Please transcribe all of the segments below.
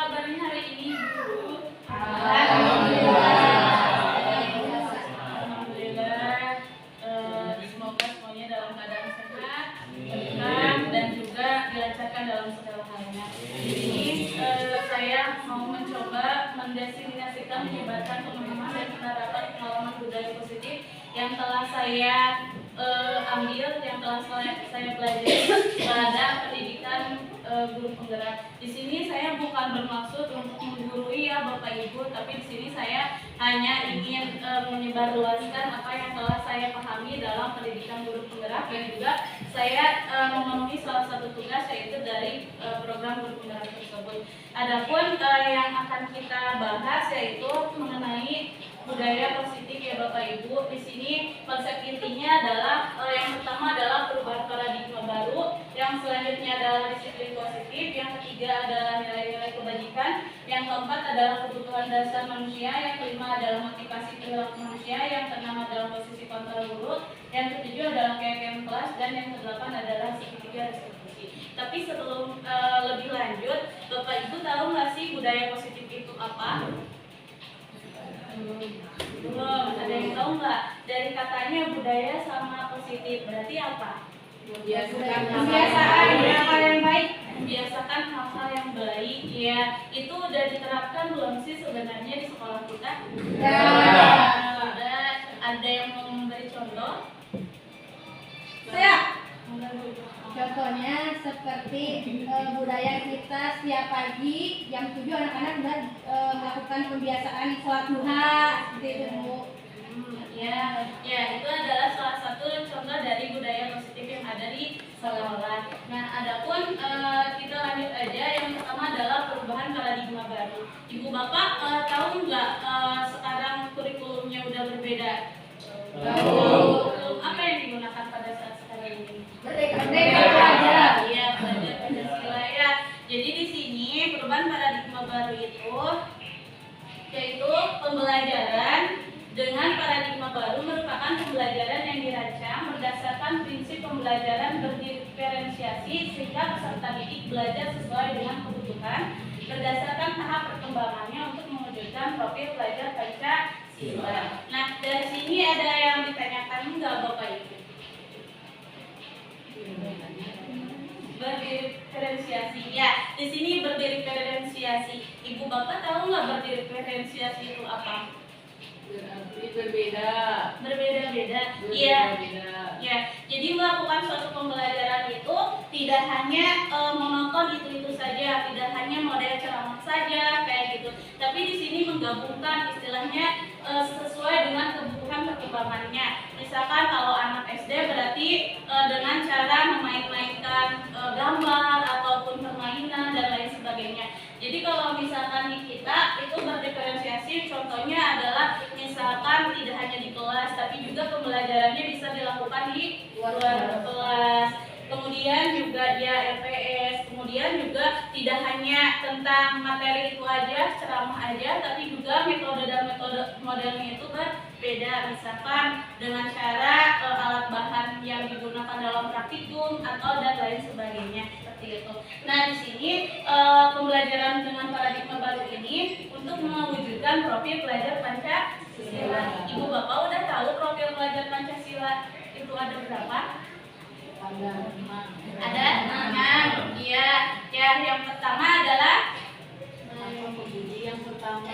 kabarnya hari ini, Bu? Alhamdulillah. Semoga semuanya dalam keadaan sehat, sehat dan juga dilancarkan dalam segala halnya. Ini saya mau mencoba mendefinisikan menyebarkan pemahaman dan penerapan pengalaman budaya positif yang telah saya ambil, yang telah saya pelajari pada pendidikan guru penggerak. Di sini saya bukan bermaksud untuk menggurui ya Bapak Ibu, tapi di sini saya hanya ingin menyebarluaskan apa yang telah saya pahami dalam pendidikan guru penggerak, dan juga saya memenuhi salah satu tugas yaitu dari program guru penggerak tersebut. Adapun yang akan kita bahas yaitu mengenai budaya positif ya Bapak Ibu. Di sini konsep intinya adalah yang pertama adalah perubahan paradigma baru, yang selanjutnya adalah disiplin positif, yang ketiga adalah nilai-nilai kebajikan, yang keempat adalah kebutuhan dasar manusia, yang kelima adalah motivasi perilaku manusia, yang keenam adalah posisi kontrol guru, yang ketujuh adalah KKM kelas, dan yang kedelapan adalah segitiga restitusi. Tapi sebelum lebih lanjut, Bapak Ibu tahu nggak sih budaya positif itu apa? Belum, ada yang tahu nggak? Dari katanya budaya sama positif, berarti apa? Kebiasaan hal yang baik, membiasakan hal-hal yang baik. Ya, itu udah diterapkan belum sih sebenarnya di sekolah kita? Ada yang mau memberi contoh? Saya. Contohnya seperti budaya kita setiap pagi jam 7 anak-anak sudah melakukan pembiasaan sholat duha seperti itu, Bu. Ya, itu adalah salah satu contoh dari budaya positif yang ada di sekolah. Nah, adapun kita lanjut aja. Yang pertama adalah perubahan paradigma baru. Ibu Bapak tahu nggak sekarang kurikulumnya udah berbeda? Kurikulum apa yang digunakan pada saat sekarang ini? Merdeka belajar. Iya, belajar Pancasila ya. Jadi di sini perubahan paradigma baru itu yaitu pembelajaran dengan paradigma baru merupakan pembelajaran yang dirancang berdasarkan prinsip pembelajaran berdiferensiasi sehingga peserta didik belajar sesuai dengan kebutuhan berdasarkan tahap perkembangannya untuk mewujudkan profil pelajar Pancasila. Nah, dari sini ada yang ditanyakan enggak Bapak Ibu? Berdiferensiasi. Ya, di sini berdiferensiasi. Ibu Bapak tahu nggak berdiferensiasi itu apa? Berbeda-beda. Iya. Ya, jadi melakukan suatu pembelajaran itu tidak hanya monoton itu saja, tidak hanya model ceramah saja kayak gitu. Tapi di sini menggabungkan istilahnya sesuai dengan kebutuhan perkembangannya. Misalkan kalau anak SD berarti dengan cara memain-mainkan gambar ataupun permainan dan lain sebagainya. Jadi kalau misalkan di kita itu berdiferensiasi, contohnya adalah misalkan tidak hanya di kelas, tapi juga pembelajarannya bisa dilakukan di luar kelas. Kemudian juga ya LPS, kemudian juga tidak hanya tentang materi itu aja, ceramah aja, tapi juga metode dan metode modelnya itu berbeda. Misalkan dengan cara alat bahan yang digunakan dalam praktikum atau dan lain sebagainya seperti itu. Nah di sini pembelajaran dengan paradigma baru ini untuk mewujudkan profil pelajar Pancasila. Ibu Bapak udah tahu profil pelajar Pancasila itu ada berapa? Ada 6. Iya, ya yang pertama adalah yang pertama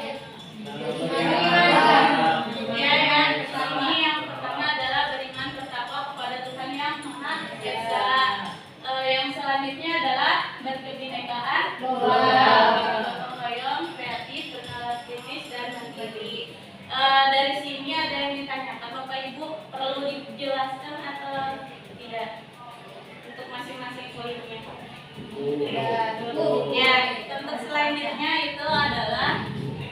yang pertama adalah beriman bertakwa kepada Tuhan yang Maha Esa. Yang selanjutnya adalah berkebinekaan, gotong royong, kreatif, bernalar kritis dan mandiri. Dari sini ada yang ditanyakan Bapak Ibu, perlu dijelaskan atau tidak? Untuk masing-masing poinnya. Ya, untuk selanjutnya itu adalah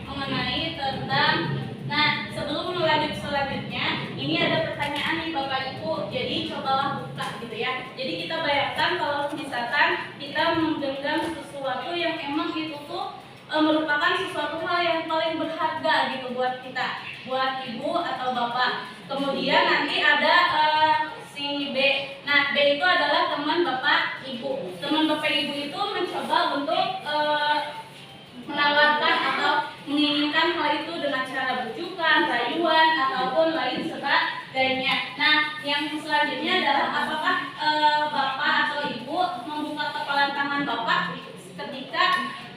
mengenai tentang. Nah, sebelum lanjut selanjutnya, ini ada pertanyaan nih Bapak Ibu. Jadi cobalah buka gitu ya. Jadi kita bayangkan kalau misalkan kita menggenggam sesuatu yang emang itu tuh merupakan sesuatu hal yang paling berharga gitu buat kita, buat ibu atau bapak. Kemudian nanti ada si B. Nah, B itu adalah teman bapak ibu. Teman bapak ibu itu mencoba untuk ketika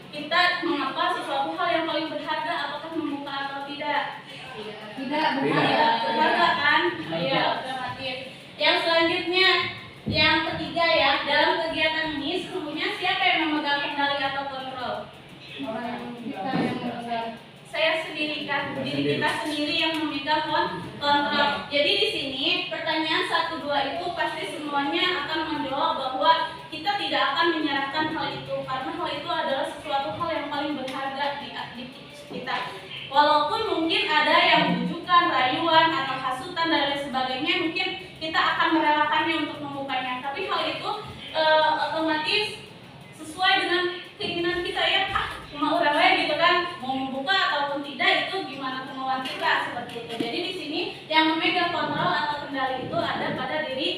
kita mengapa sesuatu hal yang paling berharga, apakah membuka atau tidak? Tidak berharga Kan? Iya, otomatis. Yang selanjutnya, yang ketiga ya, dalam kegiatan ini sesungguhnya siapa yang memegang kendali atau kontrol? kita yang memegang. Saya sendiri kan, diri kita sendiri yang memegang kontrol. Jadi di sini pertanyaan 1, 2 itu pasti semuanya akan menjawab bahwa kita tidak akan menyerahkan hal itu karena hal itu adalah sesuatu hal yang paling berharga di kita. Walaupun mungkin ada yang bujukan, rayuan atau hasutan dan lain sebagainya, mungkin kita akan merelakannya untuk membukanya. Tapi hal itu otomatis sesuai dengan keinginan kita ya, cuma orang lain gitu kan, mau membuka ataupun tidak itu gimana kemauan kita seperti itu. Jadi di sini yang memegang kontrol atau kendali itu ada pada diri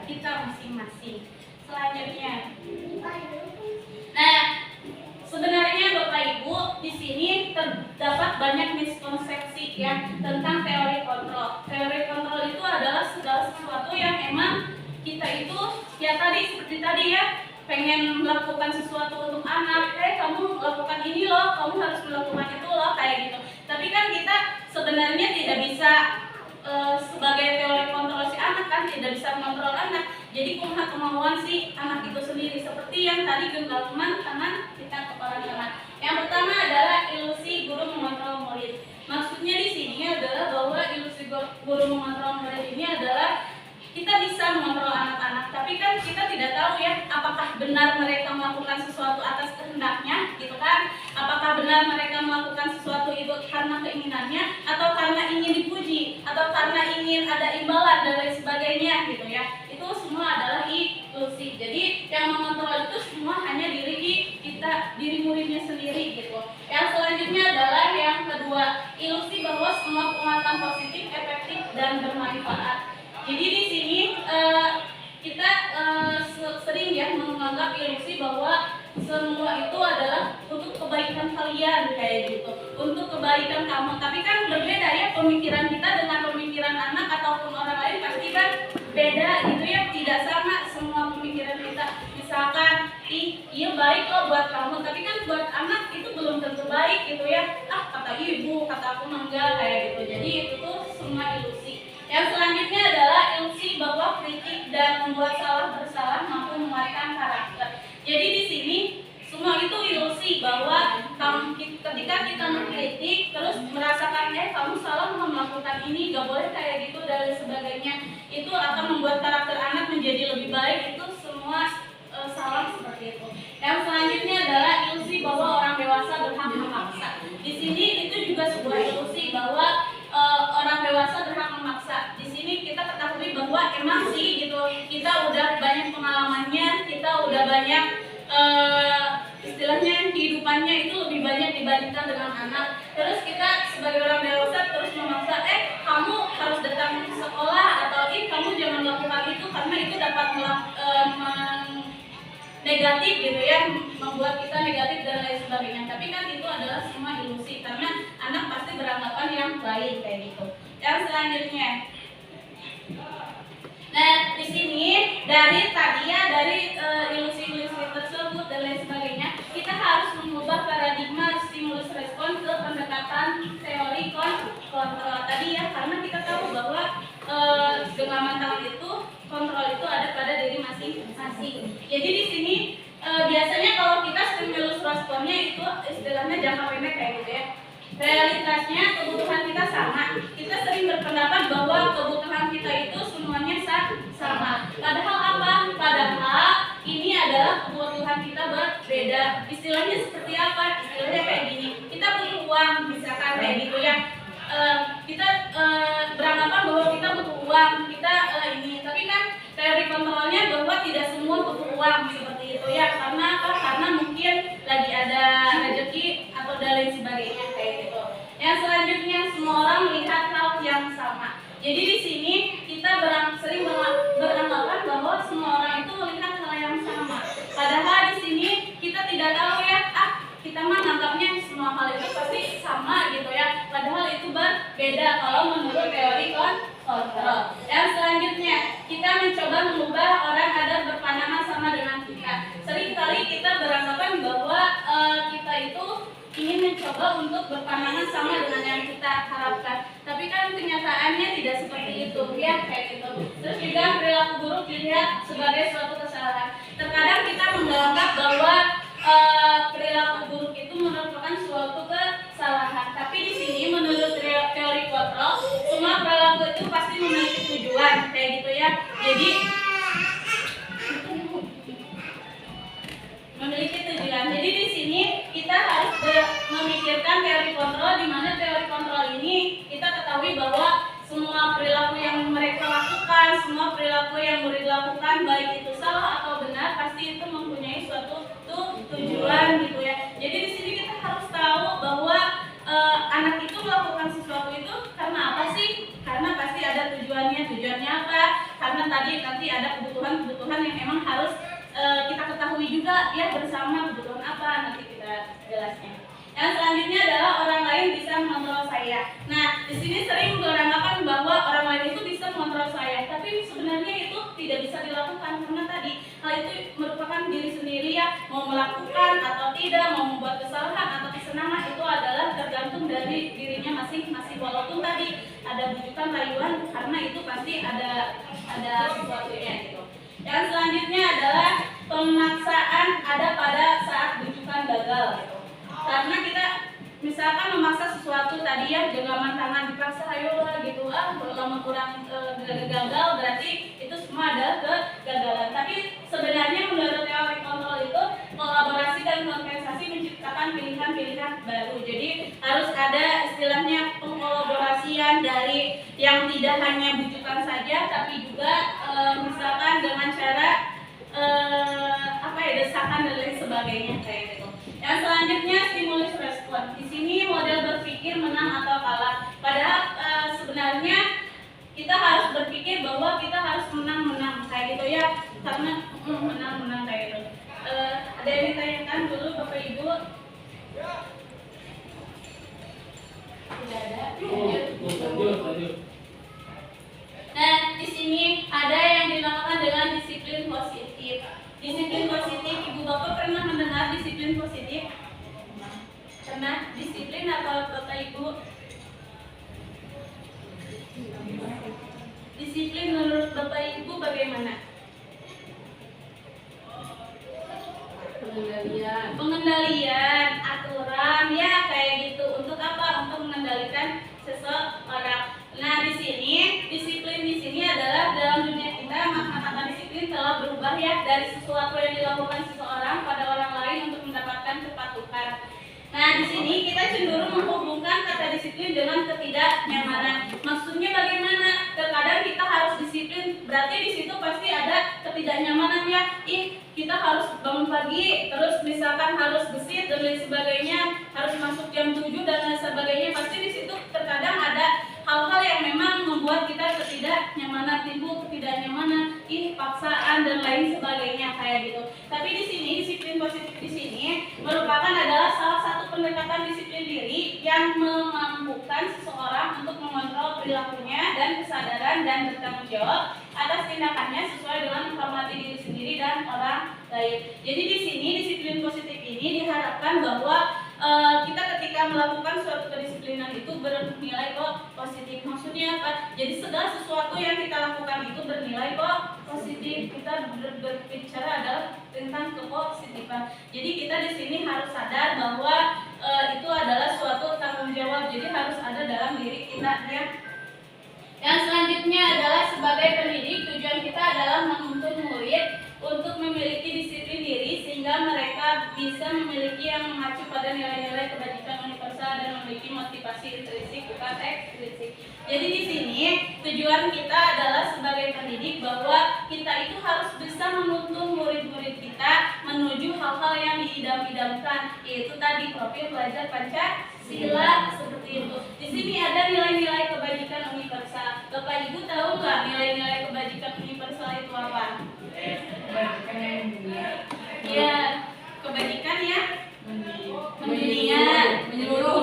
kita masing-masing. Selanjutnya, nah sebenarnya Bapak Ibu di sini terdapat banyak miskonsepsi ya tentang teori kontrol. Teori kontrol itu adalah segala sesuatu yang emang kita itu ya tadi seperti tadi ya, pengen melakukan sesuatu untuk anak, kamu lakukan ini loh, kamu harus melakukan itu loh, kayak gitu. Tapi kan kita sebenarnya tidak bisa sebagai teori kontrol si anak kan tidak bisa mengontrol anak. Jadi punya kemauan si anak itu sendiri seperti yang tadi genggaman tangan kita kepala anak. Yang pertama adalah ilusi guru mengontrol murid. Maksudnya di sini adalah bahwa ilusi guru mengontrol murid ini adalah kita bisa mengontrol anak-anak, tapi kan kita tidak tahu ya apakah benar mereka melakukan sesuatu atas kehendaknya, gitu kan? Apakah benar mereka melakukan sesuatu itu karena keinginannya, atau karena ingin dipuji, atau karena ingin ada imbalan dan lain sebagainya, gitu ya? Itu semua adalah ilusi. Jadi yang mengontrol itu semua hanya diri kita, diri muridnya sendiri, gitu. Yang selanjutnya adalah yang kedua, ilusi bahwa semua penguatan positif, efektif dan bermanfaat. Jadi di sini kita sering ya menganggap ilusi bahwa semua itu adalah untuk kebaikan kalian kayak gitu, untuk kebaikan kamu. Tapi kan berbeda ya pemikiran kita dengan pemikiran anak ataupun orang lain pasti kan beda gitu ya, tidak sama semua pemikiran kita. Misalkan, iya baik kok buat kamu, tapi kan buat anak itu belum tentu baik gitu ya. Kata ibu, kata aku enggak kayak gitu. Jadi itu tuh semua ilusi. Yang selanjutnya adalah ilusi bahwa kritik dan membuat salah bersalah mampu menguatkan karakter. Jadi di sini semua itu ilusi bahwa ketika kita mengkritik terus merasakan kamu salah melakukan ini, gak boleh kayak gitu dan sebagainya, itu akan membuat karakter anak menjadi lebih baik. Itu semua salah seperti itu. Yang selanjutnya adalah ilusi bahwa orang dewasa berhak memaksa. Di sini itu juga sebuah ilusi bahwa orang dewasa berhak memaksa. Di sini kita ketahui bahwa emang sih gitu, kita udah banyak pengalamannya, kita udah banyak istilahnya kehidupannya itu lebih banyak dibandingkan dengan anak. Terus kita sebagai orang dewasa terus memaksa, kamu harus datang ke sekolah, atau kamu jangan melakukan itu karena itu dapat negatif gitu ya, membuat kita negatif dan lain sebagainya. Tapi kan itu adalah semua ilusi karena anak pasti beranggapan yang baik kayak gitu. Yang selanjutnya, nah di sini dari tadi ya, dari ilusi-ilusi tersebut dan lain sebagainya, kita harus mengubah paradigma stimulus respon ke pendekatan teori kontrol tadi ya, karena kita tahu bahwa genggaman tangan itu kontrol itu ada pada diri masing-masing. Jadi di sini biasanya kalau kita stimulus responnya itu istilahnya jangka pendek kayak gitu ya. Realitasnya kebutuhan kita sama. Kita sering berpendapat bahwa kebutuhan kita itu semuanya sama. Padahal apa? Padahal ini adalah kebutuhan kita berbeda. Istilahnya seperti apa? Istilahnya kayak gini. Kita butuh uang, misalkan kayak gitu ya. Kita beranggapan bahwa kita butuh uang, kita ini. Tapi kan teori kontrolnya bahwa tidak semua butuh uang seperti itu ya. Karena apa? Karena mungkin lagi ada rezeki atau dan lain sebagainya kayak gitu. Yang selanjutnya, semua orang melihat hal yang sama. Jadi di sini kita sering beranggapan bahwa semua orang itu melihat hal yang sama. Padahal di sini kita tidak tahu ya, kita mah nganggapnya semua hal itu pasti sama gitu ya. Padahal itu berbeda kalau menurut teori kontrol. Yang selanjutnya, kita mencoba mengubah orang agar berpandangan sama dengan kita. Seringkali kita beranggapan bahwa kenyataannya tidak seperti itu ya, kayak gitu. Terus juga perilaku buruk dilihat sebagai suatu kesalahan. Terkadang kita menganggap bahwa perilaku buruk itu merupakan suatu kesalahan, tapi di sini menurut teori kontrol semua perilaku itu pasti memiliki tujuan, kayak gitu ya. Jadi memiliki tujuan. Jadi di sini kita harus memikirkan teori kontrol, di mana teori kontrol ini kita ketahui bahwa semua perilaku yang mereka lakukan, semua perilaku yang murid lakukan, baik itu salah atau benar, pasti itu mempunyai suatu tujuan gitu ya. Jadi di sini kita harus tahu bahwa anak itu melakukan sesuatu itu karena apa sih? Karena pasti ada tujuannya. Tujuannya apa? Karena tadi nanti ada kebutuhan-kebutuhan yang memang harus kita ketahui juga ya bersama, kebutuhan apa nanti kita jelasnya. Yang selanjutnya adalah orang lain bisa mengontrol saya. Nah, di sini sering beranggapan bahwa orang lain itu bisa mengontrol saya, tapi sebenarnya itu tidak bisa dilakukan karena tadi hal itu merupakan diri sendiri ya, mau melakukan atau tidak, mau membuat kesalahan atau kesenangan itu adalah tergantung dari dirinya masing-masing. Walaupun tadi ada bujukan rayuan, karena itu pasti ada sesuatunya gitu. Yang selanjutnya adalah pemaksaan ada pada saat bujukan gagal gitu. Karena kita misalkan memaksa sesuatu tadi ya, genggaman tangan dipaksa ayolah gitu, lama kurang gagal, berarti itu semua adalah kegagalan. Tapi sebenarnya menurut teori kontrol itu kolaborasi dan kompensasi menciptakan pilihan-pilihan baru. Jadi harus ada istilahnya pengkolaborasian dari yang tidak hanya bujukan saja, tapi juga misalkan dengan cara desakan dan lain sebagainya kayak gitu. Yang selanjutnya stimulus respon. Di sini model berpikir menang atau kalah. Padahal sebenarnya kita harus berpikir bahwa kita harus menang kayak gitu ya, karena menang kayak gitu. Ada yang ditanyakan dulu Bapak Ibu? Tidak ada. Lanjut. Nah, di sini ada yang dinamakan dengan disiplin positif. Disiplin positif, Ibu Bapak pernah mendengar disiplin positif? Pernah? Disiplin apa Bapak Ibu? Disiplin menurut Bapak Ibu bagaimana? Pengendalian, aturan ya kayak gitu. Untuk apa? Untuk mengendalikan seseorang. Nah, di sini disiplin di sini adalah dalam dunia kita makna kata disiplin telah berubah ya, dari sesuatu yang dilakukan seseorang pada orang lain untuk mendapatkan kepatuhan. Nah, di sini kita cenderung menghubungkan kata disiplin dengan ketidaknyamanan. Maksudnya bagaimana? Terkadang kita harus disiplin, berarti di situ pasti ada ketidaknyamanan ya. Kita harus bangun pagi, terus misalkan harus gesit dan lain sebagainya, harus masuk jam 7 dan lain sebagainya. Pasti di situ terkadang ada hal-hal yang memang membuat kita ketidaknyamanan, timbul ketidaknyamanan, paksaan dan lain sebagainya kayak gitu. Tapi di sini disiplin positif di sini merupakan adalah salah satu pendekatan disiplin diri yang memampukan seseorang untuk mengontrol perilakunya dan kesadaran dan bertanggung jawab atas tindakannya sesuai dengan menghormati diri sendiri dan orang lain. Jadi di sini disiplin positif ini diharapkan bahwa kita ketika melakukan suatu kedisiplinan itu bernilai kok positif. Maksudnya apa? Jadi segala sesuatu yang kita lakukan itu bernilai kok positif. Kita berbicara adalah tentang kepositifan. Jadi kita di sini harus sadar bahwa itu adalah suatu tanggung jawab. Jadi harus ada dalam diri kita ya. Yang selanjutnya adalah sebagai pendidik, tujuan kita adalah menuntun murid untuk memiliki disiplin diri sehingga mereka bisa memiliki yang mengacu pada nilai-nilai kebajikan universal dan memiliki motivasi intrinsik bukan ekstrinsik. Jadi di sini tujuan kita adalah sebagai pendidik bahwa kita itu harus bisa menuntun murid-murid kita menuju hal-hal yang diidam-idamkan, yaitu tadi profil belajar Pancasila seperti itu. Di sini ada nilai-nilai kebajikan universal. Bapak Ibu tahu nggak nilai-nilai kebajikan universal itu apa? Ya, kebajikan ya mendunia, menyeluruh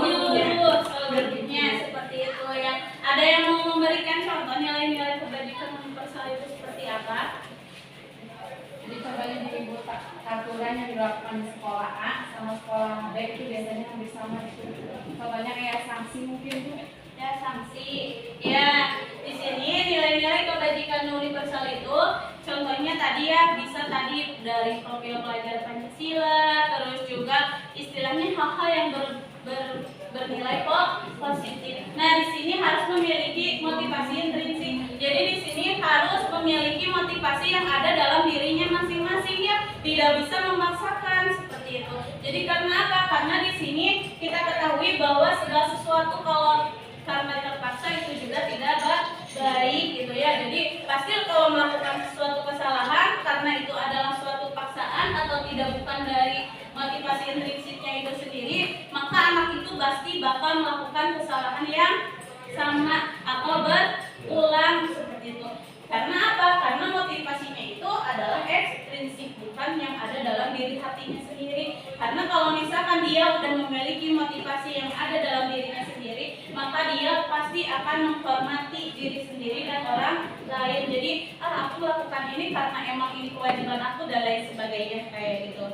seluruhnya seperti itu ya. Ada yang mau memberikan contoh nilai-nilai kebajikan universal itu seperti apa? Jadi contohnya di ibu aturan yang dilakukan di sekolah A sama sekolah B itu biasanya hampir sama itu. Contohnya kayak sanksi mungkin tuh. Ya sanksi, ya pendidikan universal itu contohnya tadi ya, bisa tadi dari profil pelajar Pancasila, terus juga istilahnya hal-hal yang bernilai positif. Nah, di sini harus memiliki motivasi intrinsik. Jadi di sini harus memiliki motivasi yang ada dalam dirinya masing-masing ya, tidak bisa memaksakan seperti itu. Jadi karena apa? Karena di sini kita ketahui bahwa segala sesuatu kalau karena terpaksa itu juga tidak baik gitu ya. Jadi pasti kalau melakukan suatu kesalahan karena itu adalah suatu paksaan atau tidak bukan dari motivasi intrinsiknya itu sendiri, maka anak itu pasti bakal melakukan kesalahan yang sama atau berulang seperti itu. Karena apa? Karena motivasinya itu adalah ekstrinsik, bukan yang ada dalam diri hatinya sendiri. Karena kalau misalkan dia udah memiliki motivasi yang ada dalam dirinya sendiri, maka dia pasti akan menghormati diri sendiri dan orang lain. Jadi, aku lakukan ini karena emang ini kewajiban aku dan lain sebagainya kayak gitu.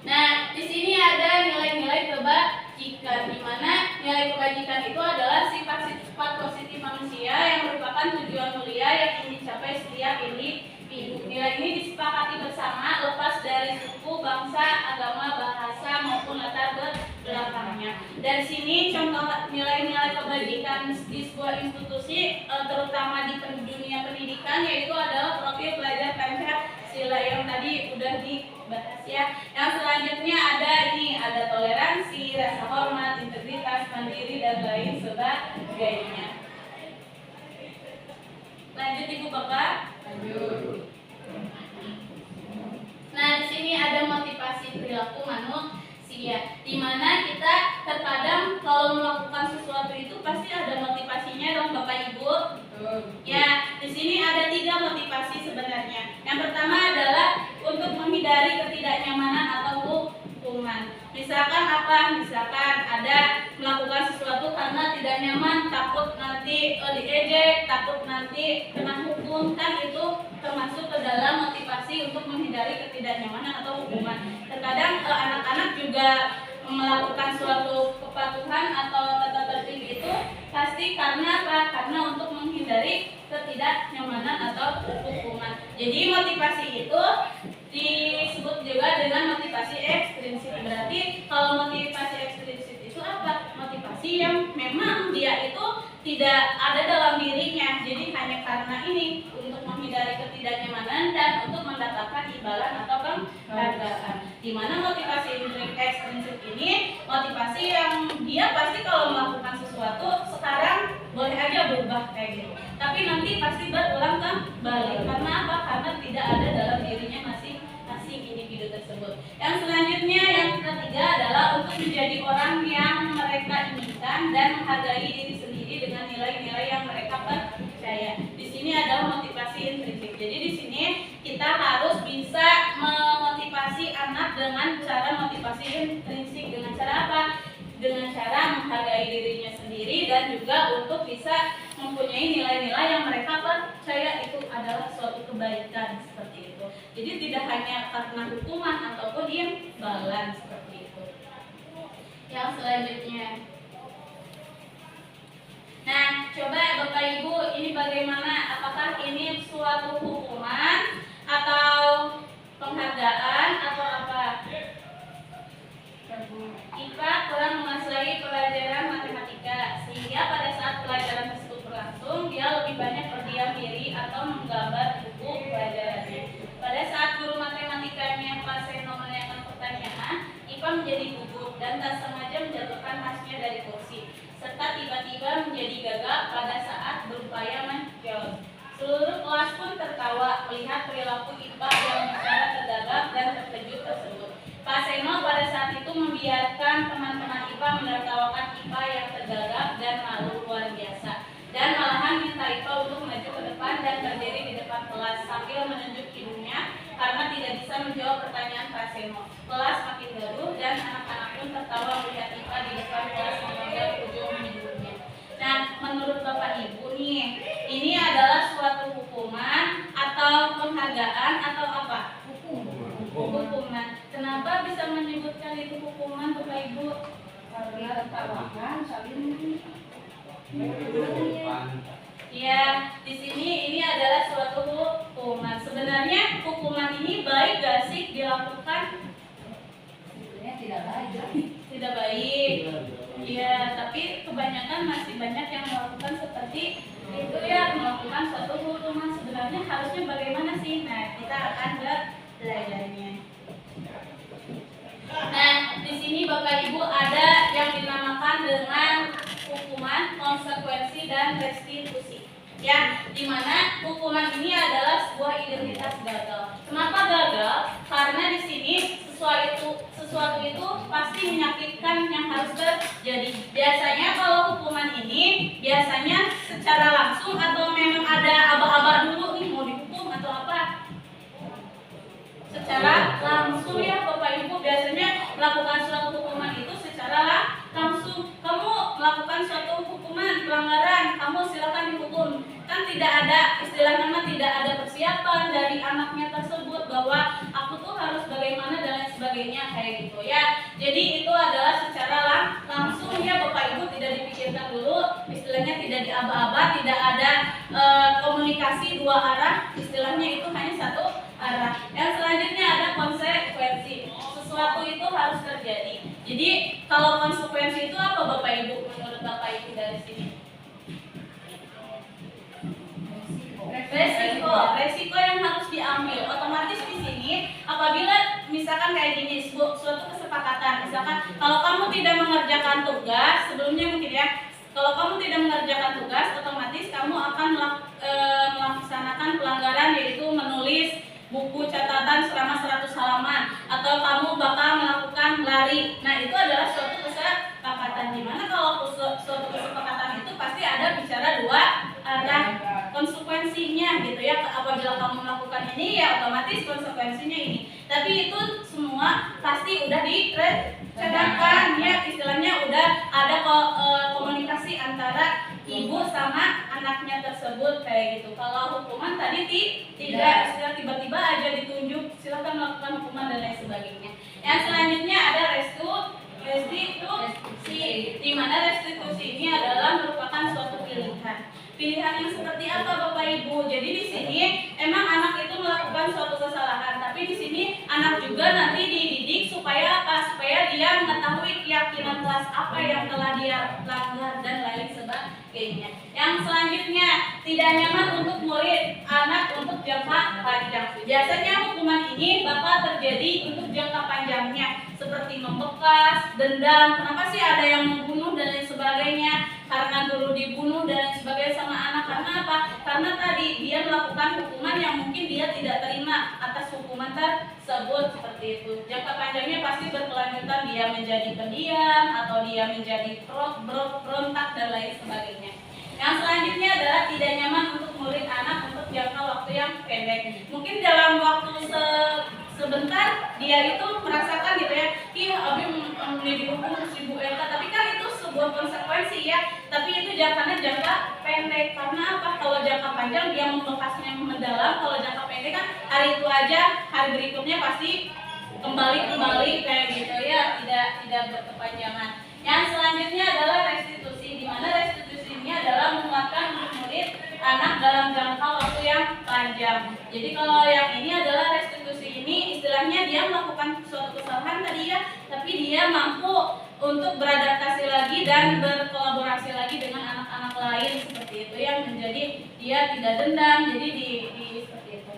Nah, di sini ada nilai-nilai kebajikan, di mana nilai kebajikan itu adalah sifat-sifat positif manusia yang merupakan tujuan mulia yang ingin dicapai setiap individu. Nilai ini disepakati bersama lepas dari suku, bangsa, agama, bahasa maupun latar belakangnya. Dari sini contoh nilai-nilai kebajikan di sebuah institusi, terutama di dunia pendidikan, yaitu adalah profil pelajar Pancasila yang tadi udah dibahas ya. Yang selanjutnya ada toleransi, rasa hormat, integritas, mandiri dan lain sebagainya. Lanjut Ibu Bapak. Lanjut. Nah, di sini ada motivasi perilaku manusia, di mana kita terkadang kalau melakukan sesuatu itu pasti ada motivasinya dong Bapak Ibu. Ya, di sini ada 3 motivasi sebenarnya. Yang pertama adalah untuk menghindari ketidaknyamanan atau hukuman. Misalkan apa? Misalkan ada melakukan sesuatu karena tidak nyaman, takut nanti diejek, takut nanti kena hukum, kan itu termasuk ke dalam motivasi untuk menghindari ketidaknyamanan atau hukuman. Terkadang anak-anak juga melakukan suatu kepatuhan atau tata tertib itu pasti karena apa? Karena untuk menghindari ketidaknyamanan atau hukuman. Jadi motivasi itu disebut juga dengan motivasi ekstrinsik. Berarti kalau motivasi ekstrinsik itu apa? Motivasi yang memang dia itu tidak ada dalam dirinya. Jadi hanya karena ini untuk menghindari ketidaknyamanan dan untuk mendapatkan imbalan atau penghargaan. Di mana motivasi ekstrinsik ini motivasi yang dia pasti kalau melakukan sesuatu sekarang boleh aja berubah kayak gitu, tapi nanti pasti berulang kembali. Karena apa? Karena tidak ada dalam dirinya masing-masing individu tersebut. Yang selanjutnya, yang ketiga adalah untuk menjadi orang yang mereka inginkan dan menghargai diri sendiri dengan nilai-nilai yang mereka percaya. Di sini adalah motivasi intrinsik. Jadi di sini kita harus bisa memotivasi anak dengan cara motivasi intrinsik. Dengan cara apa? Dengan cara menghargai dirinya sendiri dan juga untuk bisa mempunyai nilai-nilai yang mereka percaya itu adalah suatu kebaikan seperti itu. Jadi tidak hanya karena hukuman ataupun imbalan seperti itu. Yang selanjutnya, nah coba Bapak Ibu ini bagaimana? Apakah ini suatu hukuman atau penghargaan atau apa? IPA kurang menguasai pelajaran matematika sehingga pada saat pelajaran tersebut berlangsung dia lebih banyak berdiam diri atau menggambar buku pelajarannya. Pada saat guru matematikanya Pak Seno menanyakan pertanyaan, IPA menjadi gugup dan tak sengaja menjatuhkan tasnya dari kursi serta tiba-tiba menjadi gagap pada saat berupaya menjawab. Seluruh kelas pun tertawa melihat perilaku IPA yang secara tergagap dan terkejut tersebut. Pak Seno pada saat itu membiarkan teman-teman IPA menertawakan IPA yang tergagap dan malu luar biasa, dan malahan minta IPA untuk maju ke depan dan berdiri di depan kelas sambil menunjuk hidungnya karena tidak bisa menjawab pertanyaan Pak Seno. Kelas makin gaduh dan anak-anak pun tertawa melihat IPA di depan kelas memanggil ujung hidungnya. Nah, menurut Bapak Ibu nih, ini adalah suatu hukuman atau penghargaan atau apa? Hukuman. Kenapa bisa menyebutkan itu hukuman Bapak Ibu? Karena tertawakan saling Ya, di sini ini adalah suatu hukuman. Sebenarnya hukuman ini baik gak sih dilakukan? Sebenarnya tidak baik. Tidak baik. Iya, tapi kebanyakan masih banyak yang melakukan seperti itu ya, melakukan suatu hukuman. Sebenarnya harusnya bagaimana sih? Nah, kita akan belajarnya. Nah, di sini Bapak Ibu ada yang dinamakan dengan hukuman, konsekuensi, dan restitusi. Ya, dimana hukuman ini adalah sebuah identitas gagal. Kenapa gagal? Karena di sini sesuatu itu pasti menyakitkan yang harus terjadi. Biasanya kalau hukuman ini biasanya secara langsung atau memang ada aba-aba dulu nih mau dihukum atau apa? Secara langsung ya Bapak Ibu, biasanya melakukan suatu hukuman itu secara langsung. Kamu melakukan suatu hukuman pelanggaran, kamu silakan dihukum. Kan tidak ada istilahnya, tidak ada persiapan dari anaknya tersebut bahwa aku tuh harus bagaimana dan lain sebagainya kayak gitu ya. Jadi itu adalah secara langsung ya Bapak Ibu, tidak dipikirkan dulu, istilahnya tidak diaba-aba, tidak ada komunikasi dua arah, istilahnya itu hanya satu arah. Yang selanjutnya ada konsekuensi. Sesuatu itu harus terjadi. Jadi kalau konsekuensi itu apa Bapak Ibu menurut Bapak Ibu dari sini? Resiko yang harus diambil. Otomatis di sini apabila misalkan kayak gini, suatu kesepakatan, misalkan kalau kamu tidak mengerjakan tugas sebelumnya mungkin ya, kalau kamu tidak mengerjakan tugas, otomatis kamu akan melaksanakan pelanggaran, yaitu menulis buku catatan selama 100 halaman, atau kamu bakal melakukan lari. Nah, itu adalah suatu kesepakatan. Dimana kalau suatu kesepakatan itu pasti ada bicara dua arah, konsekuensinya gitu ya. Apabila kamu melakukan ini ya otomatis konsekuensinya ini. Tapi itu semua pasti udah direncanakan ya, istilahnya udah ada komunikasi antara ibu sama anaknya tersebut kayak gitu. Kalau hukuman tadi tidak, istilah tiba-tiba aja ditunjuk silakan melakukan hukuman dan lain sebagainya. Yang selanjutnya ada restitusi, di mana restitusi ini adalah merupakan suatu pilihan. Pilihan yang seperti apa Bapak Ibu? Jadi di sini emang anak itu melakukan suatu kesalahan, tapi di sini anak juga nanti dididik supaya apa? Supaya dia mengetahui keyakinan kelas apa yang telah dia langgar dan lain sebagainya. Yang selanjutnya, tidak nyaman untuk murid anak untuk jangka panjang. Biasanya hukuman ini bakal terjadi untuk jangka panjangnya, seperti membekas, dendam. Kenapa sih ada yang membunuh dan lain sebagainya? Karena guru dibunuh dan lain sebagainya sama anak. Karena apa? Karena tadi dia melakukan hukuman yang mungkin dia tidak terima atas hukuman tersebut, seperti itu. Jangka panjangnya pasti berkelanjutan, dia menjadi pendiam atau dia menjadi berontak dan lain sebagainya. Yang selanjutnya adalah tidak nyaman untuk murid anak untuk jangka waktu yang pendek. Mungkin dalam waktu sebentar dia itu merasakan gitu ya, abi dihukum si Bu Elka, tapi kan itu sebuah konsekuensi ya. Tapi itu jangka pendek. Karena apa? Kalau jangka panjang dia membekasnya mendalam, kalau jangka pendek kan hari itu aja, hari berikutnya pasti kembali kayak gitu ya, tidak berkepanjangan. Yang selanjutnya adalah restitusi, di mana restitusi ini adalah menguatkan murid anak dalam jangka waktu yang panjang. Jadi kalau yang ini adalah restitusi ini istilahnya dia melakukan suatu kesalahan tadi ya, tapi dia mampu untuk beradaptasi lagi dan berkolaborasi lagi dengan anak-anak lain seperti itu, yang menjadi dia tidak dendam, jadi di seperti itu.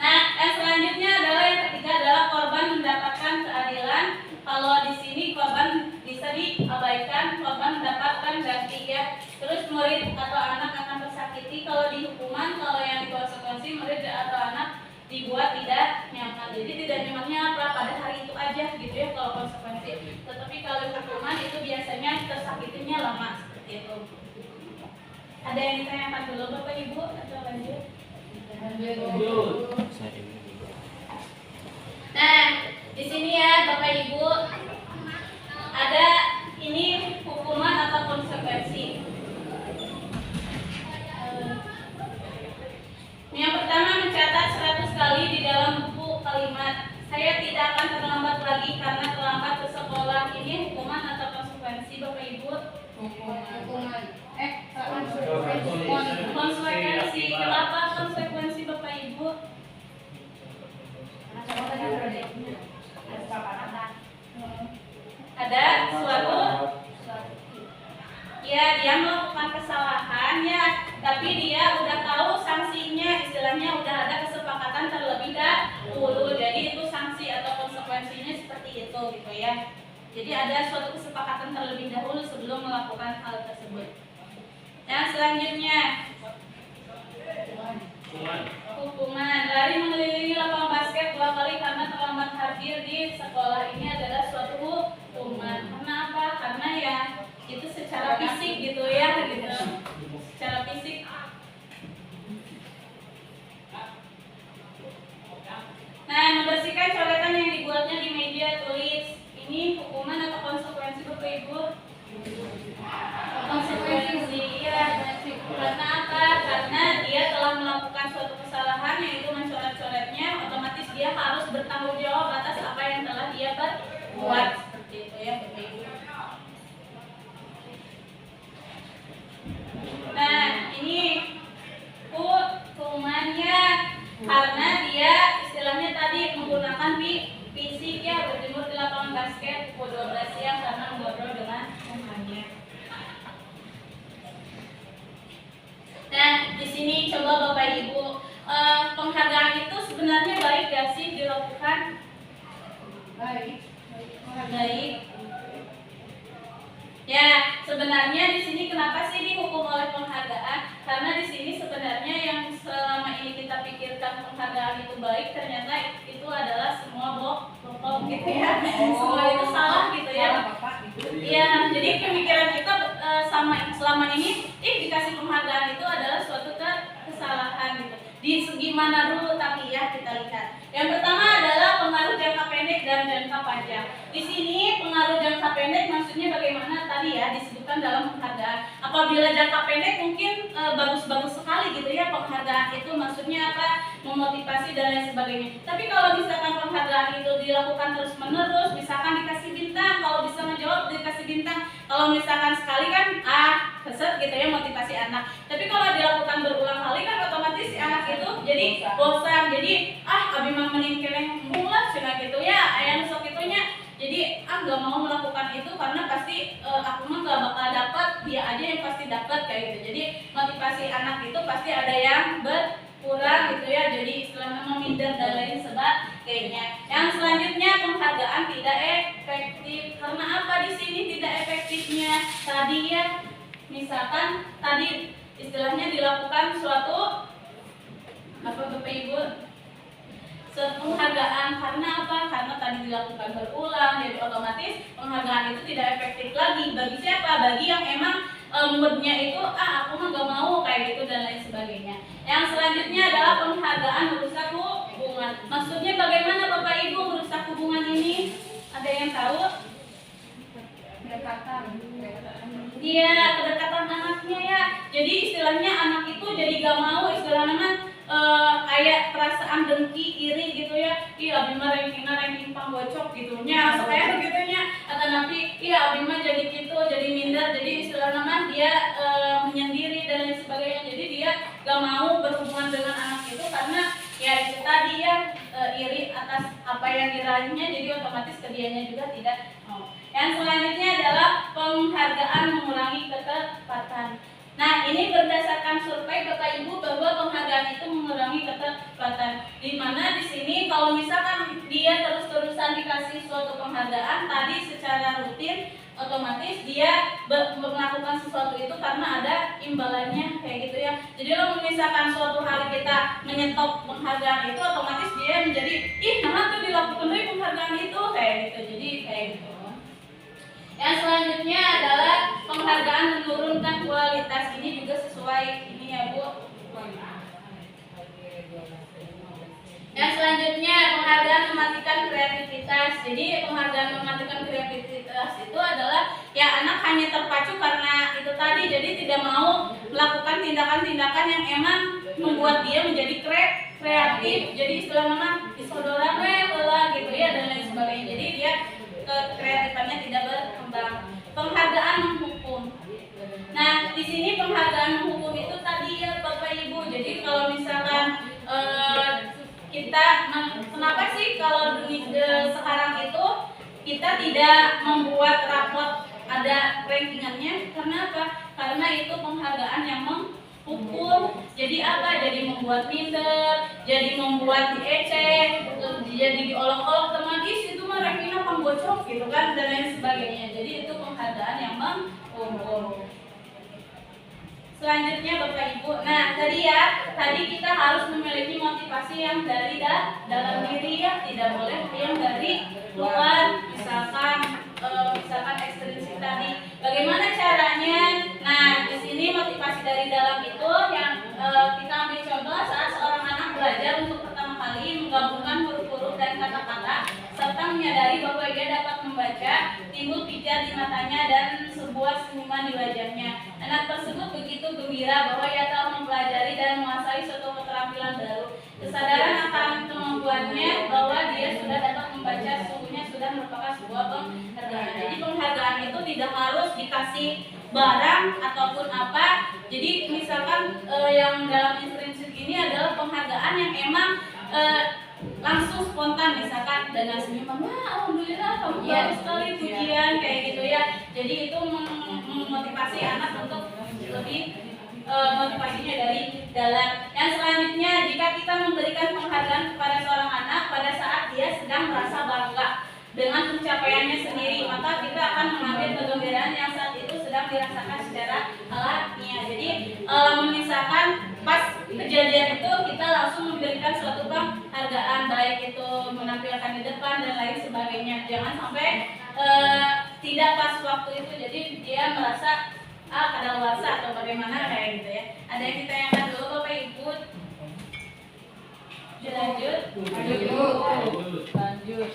Nah, yang selanjutnya adalah yang ketiga adalah korban mendapatkan keadilan. Kalau di sini korban bisa diabaikan, korban mendapatkan ganti ya. Terus murid atau anak akan tersakiti kalau di hukuman, kalau yang di konsekuensi murid atau anak dibuat tidak nyaman. Jadi tidak nyamannya apa? Pada hari itu aja gitu ya kalau konsekuensi. Tetapi kalau hukuman itu biasanya tersakitinya lama seperti itu. Ada yang ditanyakan dulu Bapak Ibu atau lanjut? Nah, di sini ya Bapak Ibu ada ini hukuman atau konsekuensi. Yang pertama, mencatat 100 kali di dalam buku kalimat saya tidak akan terlambat lagi karena terlambat ke sekolah. Ini hukuman atau konsekuensi Bapak Ibu? Hukuman. Konsekuensi, apa konsekuensi Bapak Ibu? Ada suatu ya dia melakukan kesalahan ya, tapi dia udah tahu sanksinya, istilahnya udah ada kesepakatan terlebih dahulu. Jadi itu sanksi atau konsekuensinya seperti itu gitu ya. Jadi ada suatu kesepakatan terlebih dahulu sebelum melakukan hal tersebut. Yang selanjutnya hukuman lari mengelilingi lapangan basket 2 kali karena terlambat hadir di sekolah. Ini adalah suatu hukuman. Karena apa? Karena ya itu secara fisik gitu ya, gitu. Secara fisik. Nah, membersihkan coretan yang dibuatnya di meja tulis. Ini hukuman atau konsekuensi Bapak Ibu? Konsekuensi ya. Karena apa? Karena dia telah melakukan suatu kesalahan yaitu mencoret-coretnya, otomatis dia harus bertanggung jawab atas apa yang telah dia perbuat. Seperti itu ya Bapak Ibu. Nah, ini hukumannya karena dia istilahnya tadi menggunakan fisik ya, berjemur di lapangan basket pukul 12 siang karena mengobrol dengan temannya. Nah, di sini coba Bapak Ibu, penghargaan itu sebenarnya baik gak sih dilakukan? Baik. Ya, sebenarnya di sini kenapa sih dihukum oleh penghargaan? Karena di sini sebenarnya yang selama ini kita pikirkan penghargaan itu baik, ternyata itu adalah semua bohong gitu ya. Semua itu salah gitu ya. Iya, jadi pemikiran kita selama ini dikasih penghargaan itu adalah suatu kesalahan gitu. Di segi mana dulu tapi ya kita lihat. Yang pertama adalah pengaruh jangka pendek dan jangka panjang. Di sini pengaruh jangka pendek maksudnya bagaimana tadi ya disebutkan dalam penghargaan. Apabila jangka pendek mungkin bagus-bagus sekali gitu ya penghargaan itu, maksudnya apa? Memotivasi dan lain sebagainya. Tapi kalau misalkan penghargaan itu dilakukan terus-menerus, misalkan dikasih bintang, kalau bisa menjawab dikasih bintang. Kalau misalkan sekali kan keset gitu ya motivasi anak. Tapi kalau dilakukan berulang kali kan otomatis si anak itu jadi bosan. Jadi abi mah mending keneh mulas cenah gitu ya. Aya sok itunya. Jadi nggak mau melakukan itu karena pasti aku mah nggak bakal dapat, dia aja yang pasti dapat kayak gitu. Jadi motivasi anak itu pasti ada yang berkurang gitu ya. Jadi istilahnya minder dan lain sebagainya. Yang selanjutnya penghargaan tidak efektif. Karena apa di sini tidak efektifnya? Tadi ya misalkan tadi istilahnya dilakukan suatu apa Bapak Ibu? Penghargaan karena apa? Karena tadi dilakukan berulang, jadi otomatis penghargaan itu tidak efektif lagi. Bagi siapa? Bagi yang emang moodnya itu aku mah gak mau kayak gitu dan lain sebagainya. Yang selanjutnya adalah penghargaan merusak hubungan. Maksudnya bagaimana Bapak Ibu merusak hubungan ini? Ada yang tahu? Kedekatan. Iya, kedekatan anaknya ya. Jadi istilahnya anak itu jadi gak mau istilahnya kayak perasaan dengki, iri gitu ya. Iya, abi mah ranking panggocok gitu nya, kayak begitunya. Atau nanti iya abi mah jadi gitu, jadi minder, jadi istilahnya dia menyendiri dan lain sebagainya. Jadi dia gak mau berhubungan dengan anak itu karena ya itu tadi ya iri atas apa yang diraihnya, jadi otomatis ke dianya juga tidak mau. Yang selanjutnya adalah penghargaan mengurangi ketepatan. Nah, ini berdasarkan survei Bapak Ibu bahwa penghargaan itu mengurangi ketepatan. Di mana di sini kalau misalkan dia terus-terusan dikasih suatu penghargaan tadi secara rutin, otomatis dia melakukan sesuatu itu karena ada imbalannya kayak gitu ya. Jadi kalau misalkan suatu hari kita menyetop penghargaan itu, otomatis dia menjadi nah tuh dilakukan dari penghargaan itu kayak gitu. Jadi kayak gitu. Yang selanjutnya adalah penghargaan menurunkan kualitas. Ini juga sesuai ini ya Bu. Yang selanjutnya penghargaan mematikan kreativitas. Jadi penghargaan mematikan kreativitas itu adalah ya anak hanya terpacu karena itu tadi, jadi tidak mau melakukan tindakan-tindakan yang emang membuat dia menjadi kreatif. Jadi istilahnya disodoran gitu ya dan lain sebagainya. Jadi dia kreatifannya tidak berkembang. Penghargaan menghukum. Nah, di di sini penghargaan menghukum itu tadi ya Bapak Ibu. Jadi kalau misalkan kenapa sih kalau sekarang itu kita tidak membuat raport ada rankingannya? Karena apa? Karena itu penghargaan yang menghukum. Jadi apa? Jadi membuat minder, jadi membuat diecek, jadi diolok-olok teman itu mah rankingnya penggocok gitu kan dan lain sebagainya. Jadi itu penghargaan yang menghukum. Selanjutnya Bapak Ibu, nah tadi kita harus memiliki motivasi yang dari dalam diri ya, tidak boleh yang dari luar, misalkan ekstrinsik tadi. Bagaimana caranya? Nah di sini motivasi dari dalam itu yang kita ambil contoh saat seorang anak belajar untuk pertama kali menggabungkan huruf-huruf dan kata-kata serta menyadari bahwa dia dapat membaca, timbul pijar di matanya dan sebuah senyuman di wajahnya. Anak tersebut begitu gembira bahwa ia telah mempelajari dan menguasai suatu keterampilan baru. Kesadaran akan kemampuannya bahwa dia sudah dapat membaca sesungguhnya sudah merupakan sebuah penghargaan. Jadi penghargaan itu tidak harus dikasih barang ataupun apa. Jadi misalkan yang dalam intrinsik ini adalah penghargaan yang emang langsung spontan, misalkan dengan senyuman, wah alhamdulillah kamu bagus sekali pujian kayak gitu ya. Jadi itu memotivasi anak untuk lebih motivasinya dari dalam. Yang selanjutnya, jika kita memberikan penghargaan kepada seorang anak pada saat dia sedang merasa bangga dengan pencapaiannya sendiri, maka kita akan mengambil kegembiraan yang saat itu sedang dirasakan secara alamiah. Jadi misalkan pas kejadian itu kita langsung memberikan suatu penghargaan, baik itu menampilkan di depan dan lain sebagainya. Jangan sampai tidak pas waktu itu, jadi dia merasa kadaluarsa atau bagaimana kayak gitu ya. Ada yang ditanyakan dulu Bapak Ibu? Lanjut.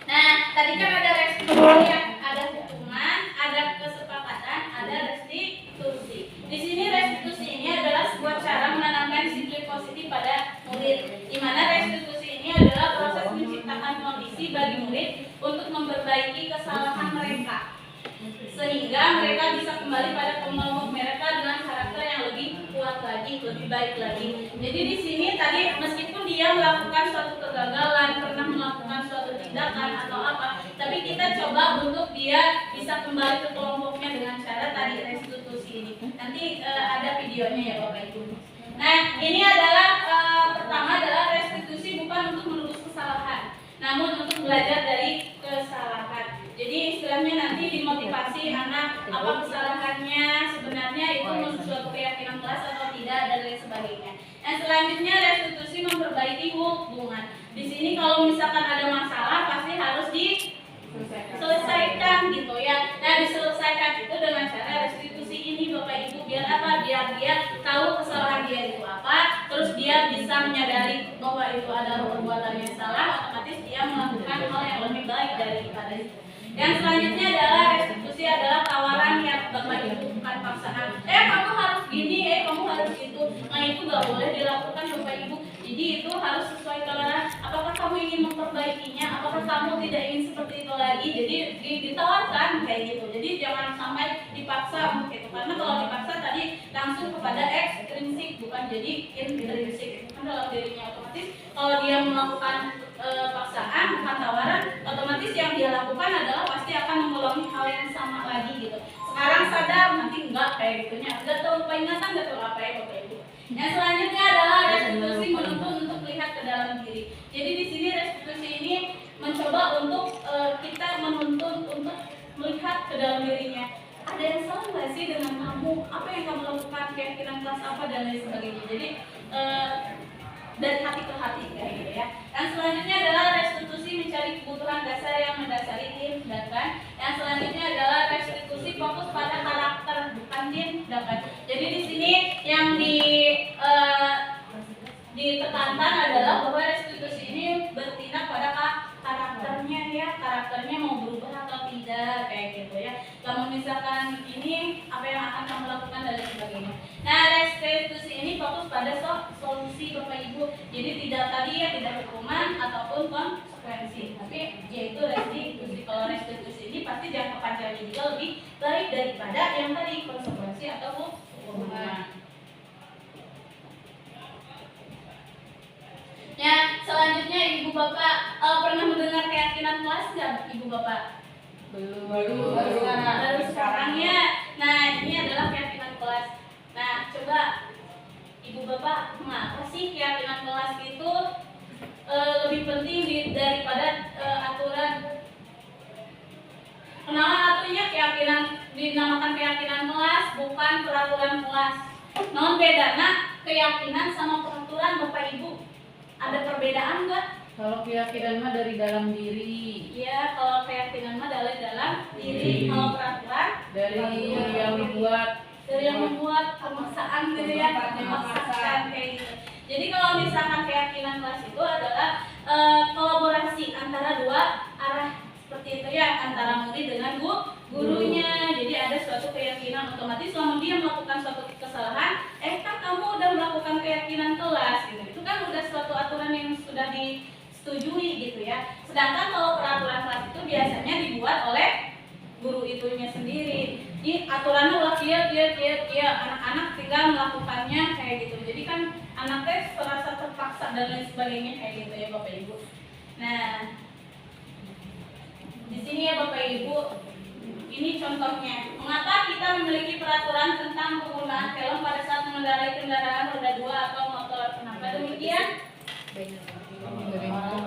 Nah, tadi kan ada restitusi, ada hukuman, ada kesepakatan, ada restitusi. Di sini restitusi ini adalah sebuah cara menanamkan disiplin positif pada murid, di mana restitusi ini adalah proses menciptakan kondisi bagi murid untuk memperbaiki kesalahan mereka, sehingga mereka bisa kembali pada kelompok mereka dengan karakter yang lebih kuat lagi, lebih baik lagi. Jadi di sini tadi meskipun dia melakukan suatu kegagalan, pernah melakukan suatu tindakan atau apa, tapi kita coba untuk dia bisa kembali ke kelompoknya dengan cara tadi restitusi ini. Nanti ada videonya ya Bapak Ibu. Nah ini adalah pertama adalah restitusi bukan untuk menebus kesalahan, namun untuk belajar dari kesalahan. Jadi istilahnya nanti dimotivasi anak apa kesalahannya sebenarnya itu menurut suatu keyakinan kelas atau tidak dan lain sebagainya. Yang selanjutnya restitusi memperbaiki hubungan. Di sini kalau misalkan ada masalah pasti harus diselesaikan gitu ya. Nah diselesaikan itu dengan cara restitusi ini Bapak Ibu, biar apa? Biar dia tahu kesalahan dia itu apa, terus dia bisa menyadari bahwa itu adalah perbuatan yang salah, otomatis dia melakukan hal yang lebih baik daripada itu. Yang selanjutnya adalah restitusi adalah tawaran yang Bapak Ibu, bukan paksaan. Kamu harus gini, kamu harus itu. Nah itu nggak boleh dilakukan Bapak Ibu. Jadi itu harus sesuai tawaran. Apakah kamu ingin memperbaikinya? Apakah kamu tidak ingin seperti itu lagi? Jadi ditawarkan kayak gitu. Jadi jangan sampai dipaksa untuk itu. Karena kalau dipaksa tadi langsung kepada ekstrinsik, bukan jadi intrinsik. Kan dalam dirinya otomatis kalau dia melakukan paksaan bukan tawaran, otomatis yang dia lakukan adalah pasti akan mengulangi hal yang sama lagi gitu. Sekarang sadar, nanti enggak kayak gitunya. Enggak tahu lupa ingatan, enggak tahu apa ya Bapak Ibu. Yang selanjutnya adalah restitusi menuntut untuk melihat ke dalam diri. Jadi di sini restitusi ini mencoba untuk kita menuntut untuk melihat ke dalam dirinya. Ada yang salah nggak sih dengan kamu? Apa yang kamu lakukan? Keyakinan kelas apa dan lain sebagainya. Jadi dari hati ke hati kayak gitu ya. Yang selanjutnya adalah restitusi mencari kebutuhan dasar yang mendasari tindakan. Yang selanjutnya adalah restitusi fokus pada karakter bukan tindakan. Jadi di sini yang ditekankan adalah bahwa restitusi ini bertindak pada karakternya ya, karakternya mau berubah atau tidak kayak gitu ya. Kalau misalkan ini apa yang akan kamu lakukan dan lain sebagainya. Nah restitusi ini fokus pada solusi Bapak Ibu. Jadi tidak tadi ya tidak hukuman ataupun konsekuensi, tapi yaitu restitusi. Kalau restitusi ini pasti jangka panjangnya juga lebih baik daripada yang tadi konsekuensi atau Tuhan. Ya, selanjutnya Ibu Bapak pernah mendengar keyakinan kelas nggak Ibu Bapak? Baru sekarang ya. Nah, ini adalah keyakinan kelas. Nah, coba Ibu Bapak, mengapa sih keyakinan kelas itu lebih penting daripada aturan? Kenapa artinya keyakinan dinamakan keyakinan kelas, bukan peraturan kelas? Non bedana keyakinan sama peraturan Bapak Ibu. Ada perbedaan nggak? Kalau keyakinan mah dari dalam diri. Iya, kalau keyakinan mah dari dalam diri. Kalau peraturan Dari yang dibuat. dari yang membuat pemaksaan gitu ya, memaksakan kayak gitu. Jadi kalau misalkan keyakinan kelas itu adalah kolaborasi antara dua arah seperti itu ya, antara murid dengan gurunya. Jadi ada suatu keyakinan, otomatis selama dia melakukan suatu kesalahan, kan kamu udah melakukan keyakinan kelas gitu. Itu kan udah suatu aturan yang sudah disetujui gitu ya. Sedangkan kalau peraturan kelas itu biasanya dibuat oleh guru itunya sendiri. Ini aturannya ulah kia, anak-anak tinggal melakukannya kayak gitu. Jadi kan anaknya serasa terpaksa dan lain sebagainya kayak gitu ya Bapak Ibu. Nah, di sini ya Bapak Ibu, ini contohnya. Mengapa kita memiliki peraturan tentang penggunaan helm pada saat mengendarai kendaraan roda 2 atau motor? Kenapa demikian?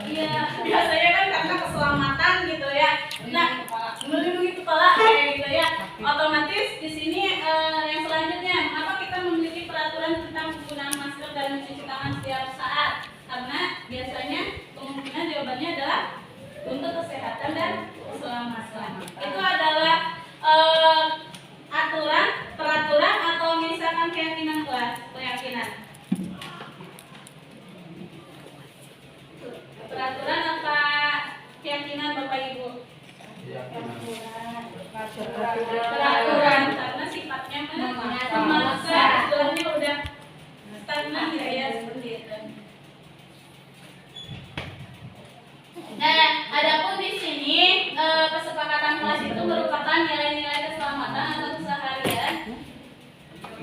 Iya, biasanya kan karena keselamatan gitu ya. Nah, melindungi kepala kayak gitu ya. Otomatis di sini yang selanjutnya, mengapa kita memiliki peraturan tentang penggunaan masker dan mencuci tangan setiap saat? Karena biasanya kemungkinan jawabannya adalah untuk kesehatan dan keselamatan. Itu adalah aturan, peraturan atau misalkan keyakinan kelas, keyakinan. Peraturan apa keyakinan Bapak Ibu? Peraturan karena sifatnya memaksa, istilahnya udah stagnan ya seperti itu. Nah, adapun di sini kesepakatan kelas itu merupakan nilai-nilai keselamatan atau keseharian.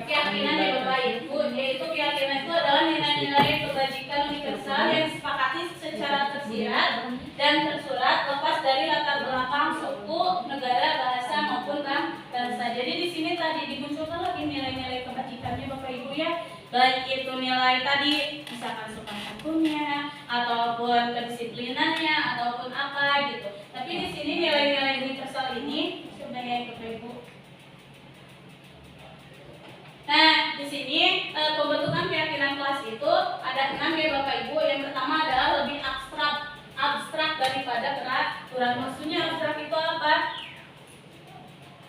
Keyakinan ya Bapak Ibu, yaitu keyakinan itu adalah nilai-nilai kebajikan universal yang disepakati secara tersirat dan tersurat lepas dari latar belakang suku, negara, bahasa maupun bangsa. Jadi di sini tadi dimunculkan lagi nilai-nilai kebajikannya Bapak Ibu ya, baik itu nilai tadi misalkan sopan santunnya ataupun kedisiplinannya ataupun apa gitu. Tapi di sini nilai-nilai universal ini sebenarnya Bapak Ibu. Nah, di sini pembentukan keyakinan kelas itu ada 6 ya Bapak Ibu. Yang pertama adalah lebih abstrak daripada peraturan. Maksudnya abstrak itu apa?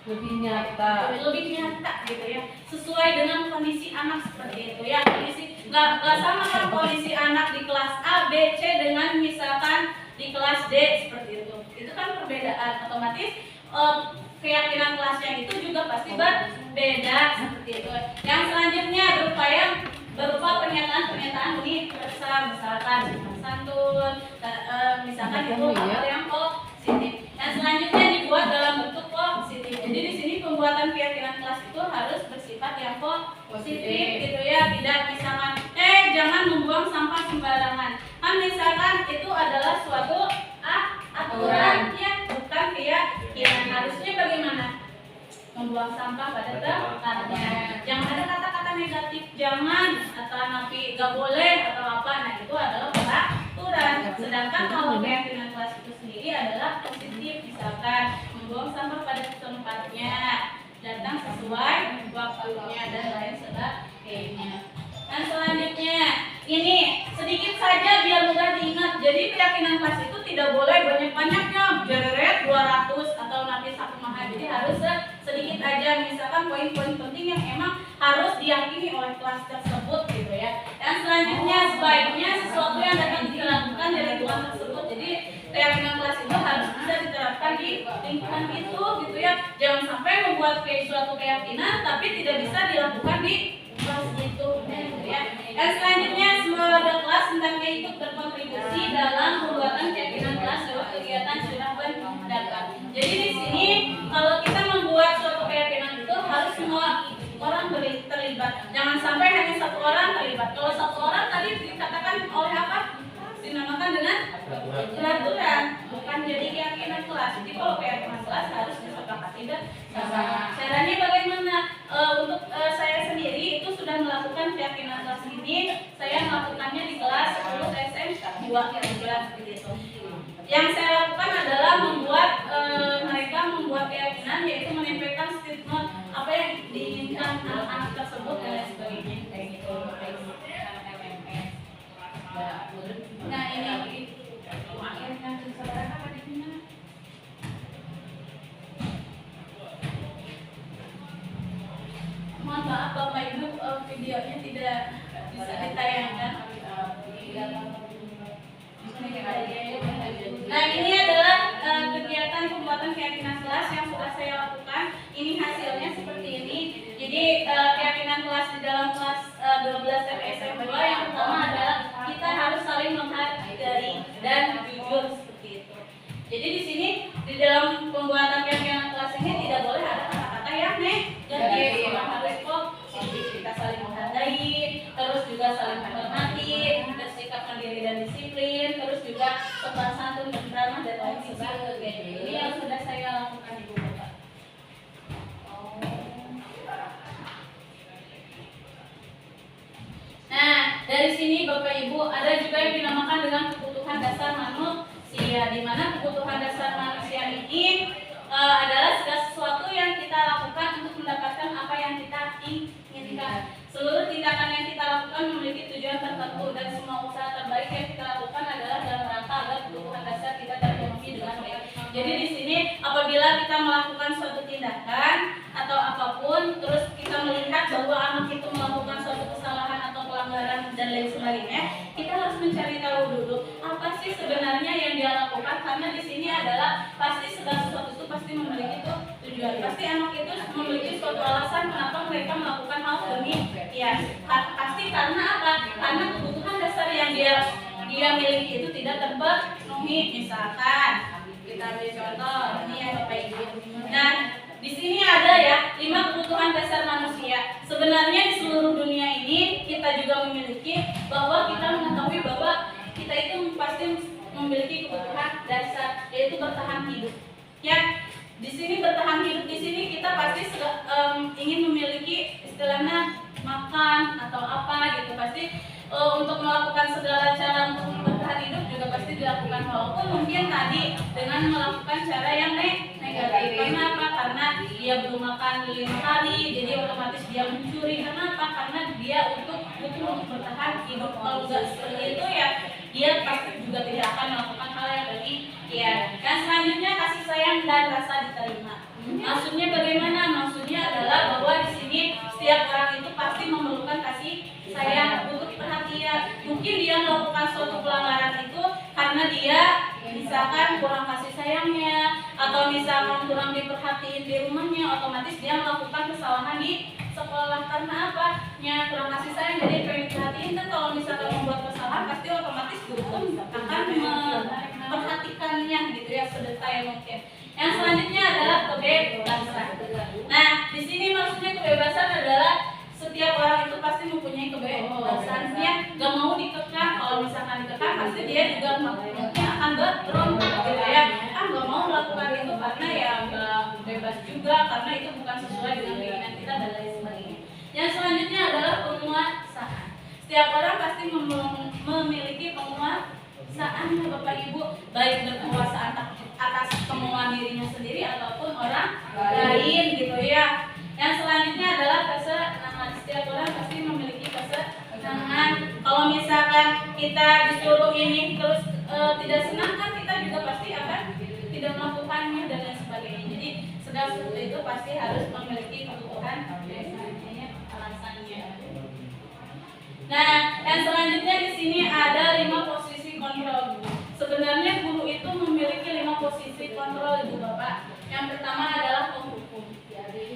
Lebih nyata gitu ya, sesuai dengan kondisi anak seperti itu ya. Kondisi nggak sama kan kondisi anak di kelas A, B, C dengan misalkan di kelas D seperti itu kan perbedaan. Otomatis keyakinan kelasnya itu juga pasti berbeda seperti itu. Yang selanjutnya berupa pernyataan universal, misalkan santun, misalkan itu hal yang positif. Yang selanjutnya dibuat dalam bentuk positif. Jadi di sini pembuatan keyakinan kelas itu harus bersifat yang positif gitu ya. Tidak misalkan jangan membuang sampah sembarangan. Kan misalkan itu adalah suatu aturan ya, bukan keyakinan. Harusnya bagaimana? Membuang sampah pada tempatnya. Jangan ada kata-kata negatif, jangan atau napi gak boleh atau apa. Nah itu adalah peraturan. Sedangkan kalau keyakinan kelas itu sendiri adalah positif, misalkan membuang sampah pada tempatnya, datang sesuai waktunya dan lain sebagainya. Dan selanjutnya ini sedikit saja biar mudah diingat. Jadi keyakinan kelas itu tidak boleh banyak-banyaknya, jeret 200 atau nanti satu mahal. Jadi harus sedikit aja, misalkan poin-poin penting yang emang harus diyakini oleh kelas tersebut gitu ya. Dan selanjutnya sebaiknya sesuatu yang dapat dilakukan di lingkungan tersebut. Jadi keyakinan kelas itu harus bisa diterapkan di lingkungan itu gitu ya. Jangan sampai membuat suatu keyakinan tapi tidak bisa dilakukan di kelas itu gitu ya. Dan selanjutnya semua warga kelas hendaknya ikut berkontribusi dalam pembuatan keyakinan kelas lewat kegiatan sudah pendapat. Jadi di sini kalau kita membuat suatu keyakinan itu harus semua orang terlibat. Jangan sampai hanya satu orang terlibat. Kalau satu orang tadi dikatakan oleh apa? Dinamakan dengan peraturan, bukan jadi keyakinan kelas. Jadi kalau keyakinan kelas harus disepakati bersama. Caranya bagaimana? Untuk saya sendiri itu sudah melakukan keyakinan kelas ini. Saya melakukannya di kelas 10 SM2 kira-kira seperti itu. Yang saya lakukan adalah membuat mereka membuat keyakinan, yaitu menempelkan statement apa yang diinginkan anak-anak tersebut dan lain sebagainya kayak gitu. Nah ini akhirnya saudara apa di sini? Mohon maaf Bapak Ibu, videonya tidak bisa ditayangkan. Nah ini adalah kegiatan pembuatan keyakinan kelas yang sudah saya lakukan. Ini hasilnya seperti ini. Jadi keyakinan kelas di dalam kelas 12 TPSM 2 yang pertama adalah kita harus saling menghargai dan jujur seperti itu. Jadi di sini di dalam pembuatan keyakinan kelas ini tidak boleh ada kata-kata yang negatif. Harus positif, kita saling menghargai, terus juga saling menghormati, bersikap mandiri dan disiplin, terus juga sopan santun, ramah dan lain sebagainya. Ini yang sudah saya lakukan Ibu Bapak. Nah, dari sini Bapak Ibu ada juga yang dinamakan dengan kebutuhan dasar manusia, di mana kebutuhan dasar manusia ini adalah segala sesuatu yang kita lakukan untuk mendapatkan apa yang kita inginkan. Seluruh tindakan yang kita lakukan memiliki tujuan tertentu dan semua usaha terbaik yang kita lakukan adalah dalam rangka agar kebutuhan dasar kita terpenuhi dengan baik. Jadi di sini apabila kita melakukan suatu tindakan atau apapun, terus kita melihat bahwa anak itu melakukan suatu kesalahan atau pelanggaran dan lain sebagainya, kita harus mencari tahu dulu apa sih sebenarnya yang dia lakukan, karena di sini adalah pasti segala sesuatu itu pasti memiliki tujuan. Pasti anak itu memiliki suatu alasan kenapa mereka melakukan hal demikian. Pasti karena apa? Karena kebutuhan dasar yang dia miliki itu tidak terpenuhi. Misalkan kita ambil contoh ini ya Bapak Ibu. Nah, di sini ada ya 5 kebutuhan dasar manusia. Sebenarnya di seluruh dunia ini kita juga memiliki, bahwa kita mengetahui bahwa kita itu pasti memiliki kebutuhan dasar, yaitu bertahan hidup. Ya, di sini bertahan hidup di sini kita pasti ingin memiliki istilahnya makan atau apa gitu. Pasti untuk melakukan segala cara untuk bertahan hidup juga pasti dilakukan, walaupun mungkin tadi dengan melakukan cara yang negatif. Karena apa? Karena dia belum makan 5 hari, jadi otomatis dia mencuri. Karena apa? Karena dia butuh untuk bertahan hidup. Kalau nggak seperti itu ya dia pasti juga tidak akan melakukan hal yang demikian. Dan selanjutnya kasih sayang dan rasa diterima. Maksudnya bagaimana? Maksudnya adalah bahwa di sini setiap orang itu pasti memerlukan kasih sayang, butuh perhatian. Mungkin dia melakukan suatu pelanggaran itu karena dia misalkan kurang kasih sayangnya, atau misalkan kurang diperhatiin di rumahnya, otomatis dia melakukan kesalahan di sekolah. Karena apa? Ya kurang kasih sayang, jadi pengen diperhatiin. Dan kalau misalkan membuat kesalahan, pasti otomatis guru pun akan memperhatikannya gitu ya, sedetail mungkin. Yang selanjutnya adalah kebebasan. Nah, di sini maksudnya kebebasan adalah setiap orang itu pasti mempunyai kebebasannya, gak mau dikekang. Kalau misalkan dikekang, pasti dia juga mungkin akan berontak gitu ya. Gak mau melakukan itu karena ya gak bebas juga, karena itu bukan sesuai dengan keinginan kita dan lain sebagainya. Yang selanjutnya adalah penguasaan. Setiap orang pasti memiliki penguasaan ya Bapak Ibu, baik berkuasaan atas kemauan dirinya sendiri ataupun orang lain gitu ya. Yang selanjutnya adalah kesenangan. Setiap orang pasti memiliki kesenangan. Kalau misalkan kita disuruh ini terus tidak senang, kan kita juga pasti akan tidak melakukannya dan lain sebagainya. Jadi segala sesuatu itu pasti harus memiliki kebutuhan alasannya. Nah, yang selanjutnya di sini ada 5 posisi kontrol. Sebenarnya guru itu memiliki 5 posisi kontrol Ibu Bapak. Yang pertama adalah penghukum.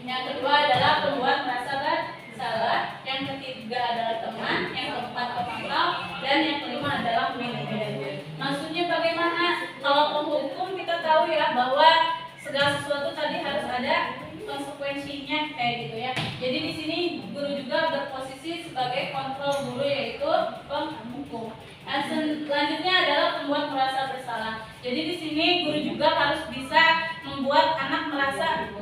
Yang kedua adalah pembuat merasa bersalah. Yang ketiga adalah teman. Yang keempat pemantau. Dan yang kelima adalah manajer. Maksudnya bagaimana? Kalau penghukum kita tahu ya bahwa segala sesuatu tadi harus ada konsekuensinya kayak gitu ya. Jadi di sini guru juga berposisi sebagai kontrol guru, yaitu penghukum. Dan selanjutnya adalah membuat merasa bersalah. Jadi di sini guru juga harus bisa membuat anak merasa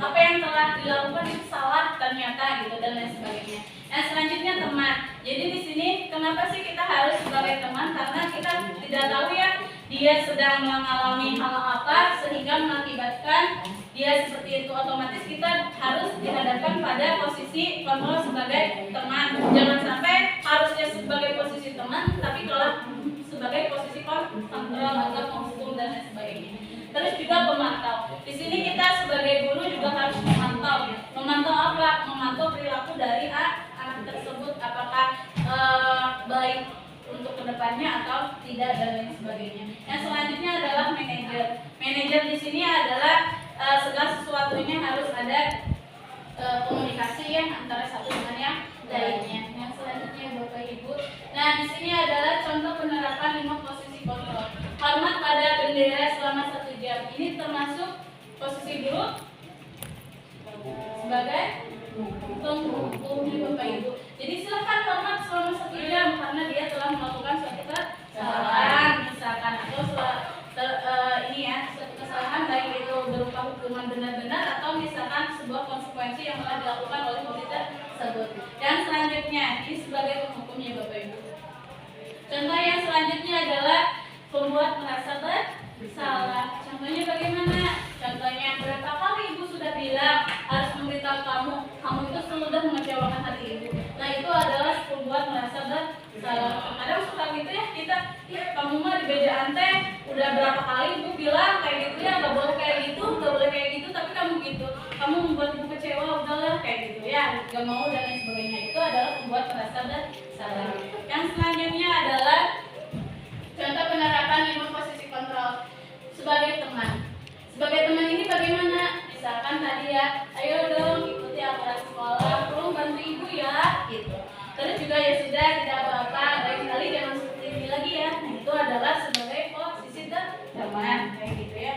apa yang telah dilakukan itu salah ternyata gitu dan lain sebagainya. Nah selanjutnya teman. Jadi di sini kenapa sih kita harus sebagai teman? Karena kita tidak tahu ya dia sedang mengalami hal apa sehingga mengakibatkan dia seperti itu. Otomatis kita harus dihadapkan pada posisi kontrol sebagai teman. Jangan sampai harusnya sebagai posisi teman tapi kalau sebagai posisi kontrol atau menghukum dan lain sebagainya. Terus juga pemantau. Di sini kita sebagai guru juga harus memantau. Memantau apa? Memantau perilaku dari anak tersebut, apakah baik untuk kedepannya atau tidak dan lain sebagainya. Yang selanjutnya adalah manajer. Manajer di sini adalah segala sesuatunya harus ada komunikasi ya antara satu dengan yang lainnya. Yang selanjutnya Bapak Ibu. Nah di sini adalah contoh penerapan 5 posisi kontrol. Hormat pada bendera selama 1 jam. Ini termasuk posisi guru sebagai penghukum Bapak Ibu. Jadi silakan hormat selama 1 jam karena dia telah melakukan suatu kesalahan misalkan atau ini ya suatu kesalahan baik itu berupa hukuman benar-benar atau misalkan sebuah konsekuensi yang telah dilakukan oleh murid tersebut. Dan selanjutnya ini sebagai penghukumnya Bapak Ibu. Contoh yang selanjutnya adalah membuat merasa bersalah. Contohnya bagaimana? Contohnya berapa kali ibu sudah bilang harus memberitahu kamu itu sudah mengecewakan hati ibu. Nah itu adalah membuat merasa bersalah. Kadang suka gitu ya kita, kamu mah di bejaan teh udah berapa kali ibu bilang kayak gitu ya, nggak boleh kayak gitu, nggak boleh kayak gitu, tapi kamu gitu, kamu membuat ibu kecewa, udahlah kayak gitu ya, nggak mau dan lain sebagainya. Itu adalah membuat merasa bersalah. Yang selanjutnya adalah contoh penerapan 5 posisi kontrol sebagai teman. Sebagai teman ini bagaimana? Misalkan tadi ya, ayo dong ikuti aturan sekolah, tolong bantu ibu ya, gitu. Terus juga ya sudah tidak apa-apa, lain kali jangan seperti ini lagi ya. Nah itu adalah sebagai posisi teman, kayak gitu ya.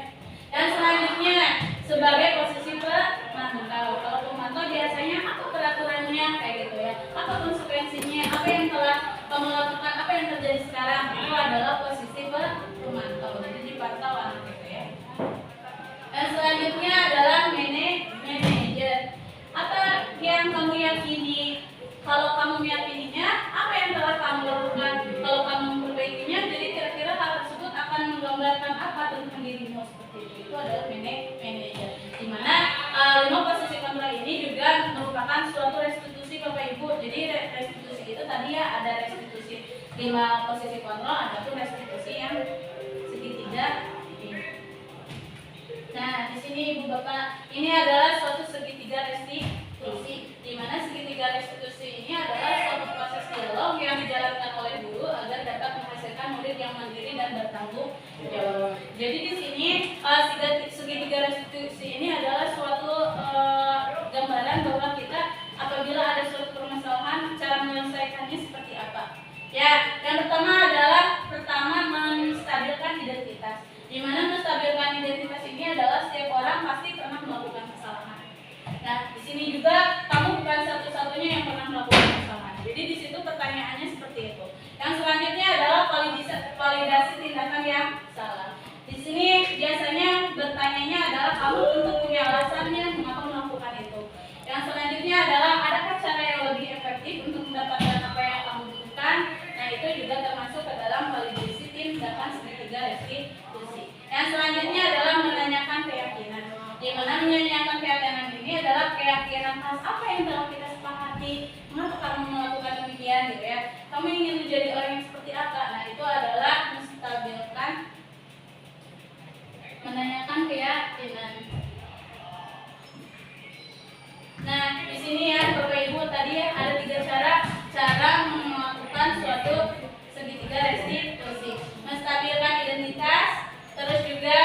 Dan selanjutnya sebagai posisi pemantau. Kalau pemantau biasanya apa peraturannya, kayak gitu ya. Apa konsekuensinya, apa yang telah kamu lakukan, apa yang terjadi sekarang, itu adalah posisi pemantau. Jadi dipantau anak itu ya. Dan selanjutnya adalah manajer. Apa yang kamu yakini? Kalau kamu meyakininya, apa yang telah kamu lakukan? Kalau kamu memperbaikinya, jadi kira-kira hal tersebut akan menggambarkan apa tentang dirimu seperti itu. Itu adalah manajer. Di mana 5 posisi kontrol ini juga merupakan suatu restitusi Bapak Ibu. Jadi restitusi itu tadi ya ada restitusi 5 posisi kontrol, ada pun restitusi yang segitiga. Nah, di sini Ibu Bapak, ini adalah suatu segitiga restitusi, di mana segitiga restitusi ini adalah suatu proses dialog yang dijalankan oleh guru agar dapat menghasilkan murid yang mandiri dan bertanggung jawab. Jadi di sini segitiga restitusi ini adalah suatu gambaran bahwa kita apabila ada suatu permasalahan, cara menyelesaikannya seperti apa. Ya, yang pertama adalah menstabilkan identitas. Di mana menstabilkan identitas ini adalah setiap orang pasti pernah melakukan kesalahan. Nah, di sini juga kamu bukan satu-satunya yang pernah melakukan kesalahan. Jadi di situ pertanyaannya seperti itu. Yang selanjutnya adalah validasi tindakan yang salah. Di sini biasanya bertanyanya adalah kamu tentu punya alasannya mengapa melakukan itu. Yang selanjutnya adalah adakah cara yang lebih efektif untuk mendapatkan apa yang kamu butuhkan? Nah, itu juga termasuk ke dalam validasi tindakan segitiga restitusi. Yang selanjutnya adalah menanyakan keyakinan. Di mana menanyakan keyakinan ini adalah keyakinan khas apa yang telah kita sepakati. Mengapa kamu melakukan demikian gitu ya? Kamu ingin menjadi orang yang seperti apa? Nah, itu adalah menstabilkan, menanyakan keyakinan. Nah, di sini ya Bapak Ibu tadi ada 3 cara melakukan suatu segitiga restitusi. Menstabilkan identitas, terus juga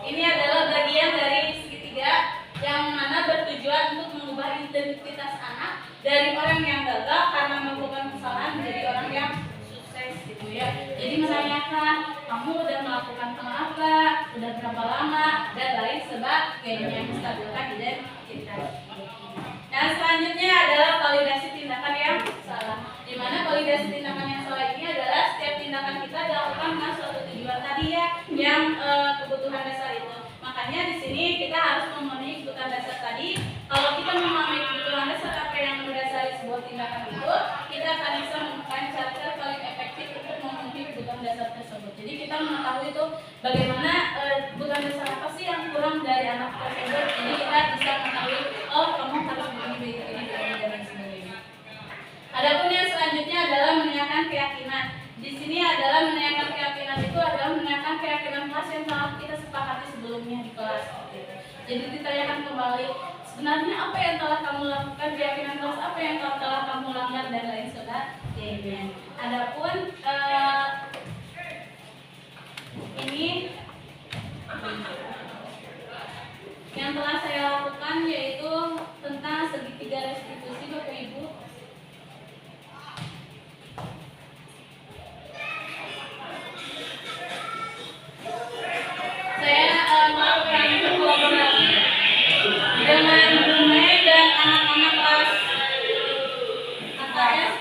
ini adalah bagian dari segitiga yang mana bertujuan untuk mengubah identitas anak dari orang yang gagal karena melakukan kesalahan menjadi orang yang sukses gitu ya. Jadi menanyakan kamu udah melakukan hal apa, udah berapa lama dan lain sebagainya. Menstabilkan identitas. Yang selanjutnya adalah validasi tindakan yang salah. Di mana validasi tindakan yang salah ini adalah setiap tindakan kita dilakukan dengan suatu tujuan tadi ya, yang kebutuhan dasar itu. Makanya di sini kita harus memenuhi kebutuhan dasar tadi. Kalau kita memahami kebutuhan dasar apa yang mendasari sebuah tindakan itu, kita akan bisa menemukan cara-cara paling efektif untuk memenuhi kebutuhan dasar tersebut. Jadi kita mengetahui itu bagaimana kebutuhan dasar apa sih yang kurang dari anak tersebut. Jadi kita bisa mengetahui, oh kamu harus begini dan sebagainya. Adapun yang selanjutnya adalah menanyakan keyakinan. Di sini adalah menanyakan keyakinan itu adalah menanyakan keyakinan kelas yang telah kita sepakati sebelumnya di kelas. Jadi ditanyakan kembali, sebenarnya apa yang telah kamu lakukan, keyakinan kelas apa yang telah kamu langgar dan lain sebagainya. Adapun ini yang telah saya lakukan yaitu tentang segitiga restitusi Bapak Ibu. Saya melakukan kolaborasi dengan Bu Mei dan anak-anak kelas AKS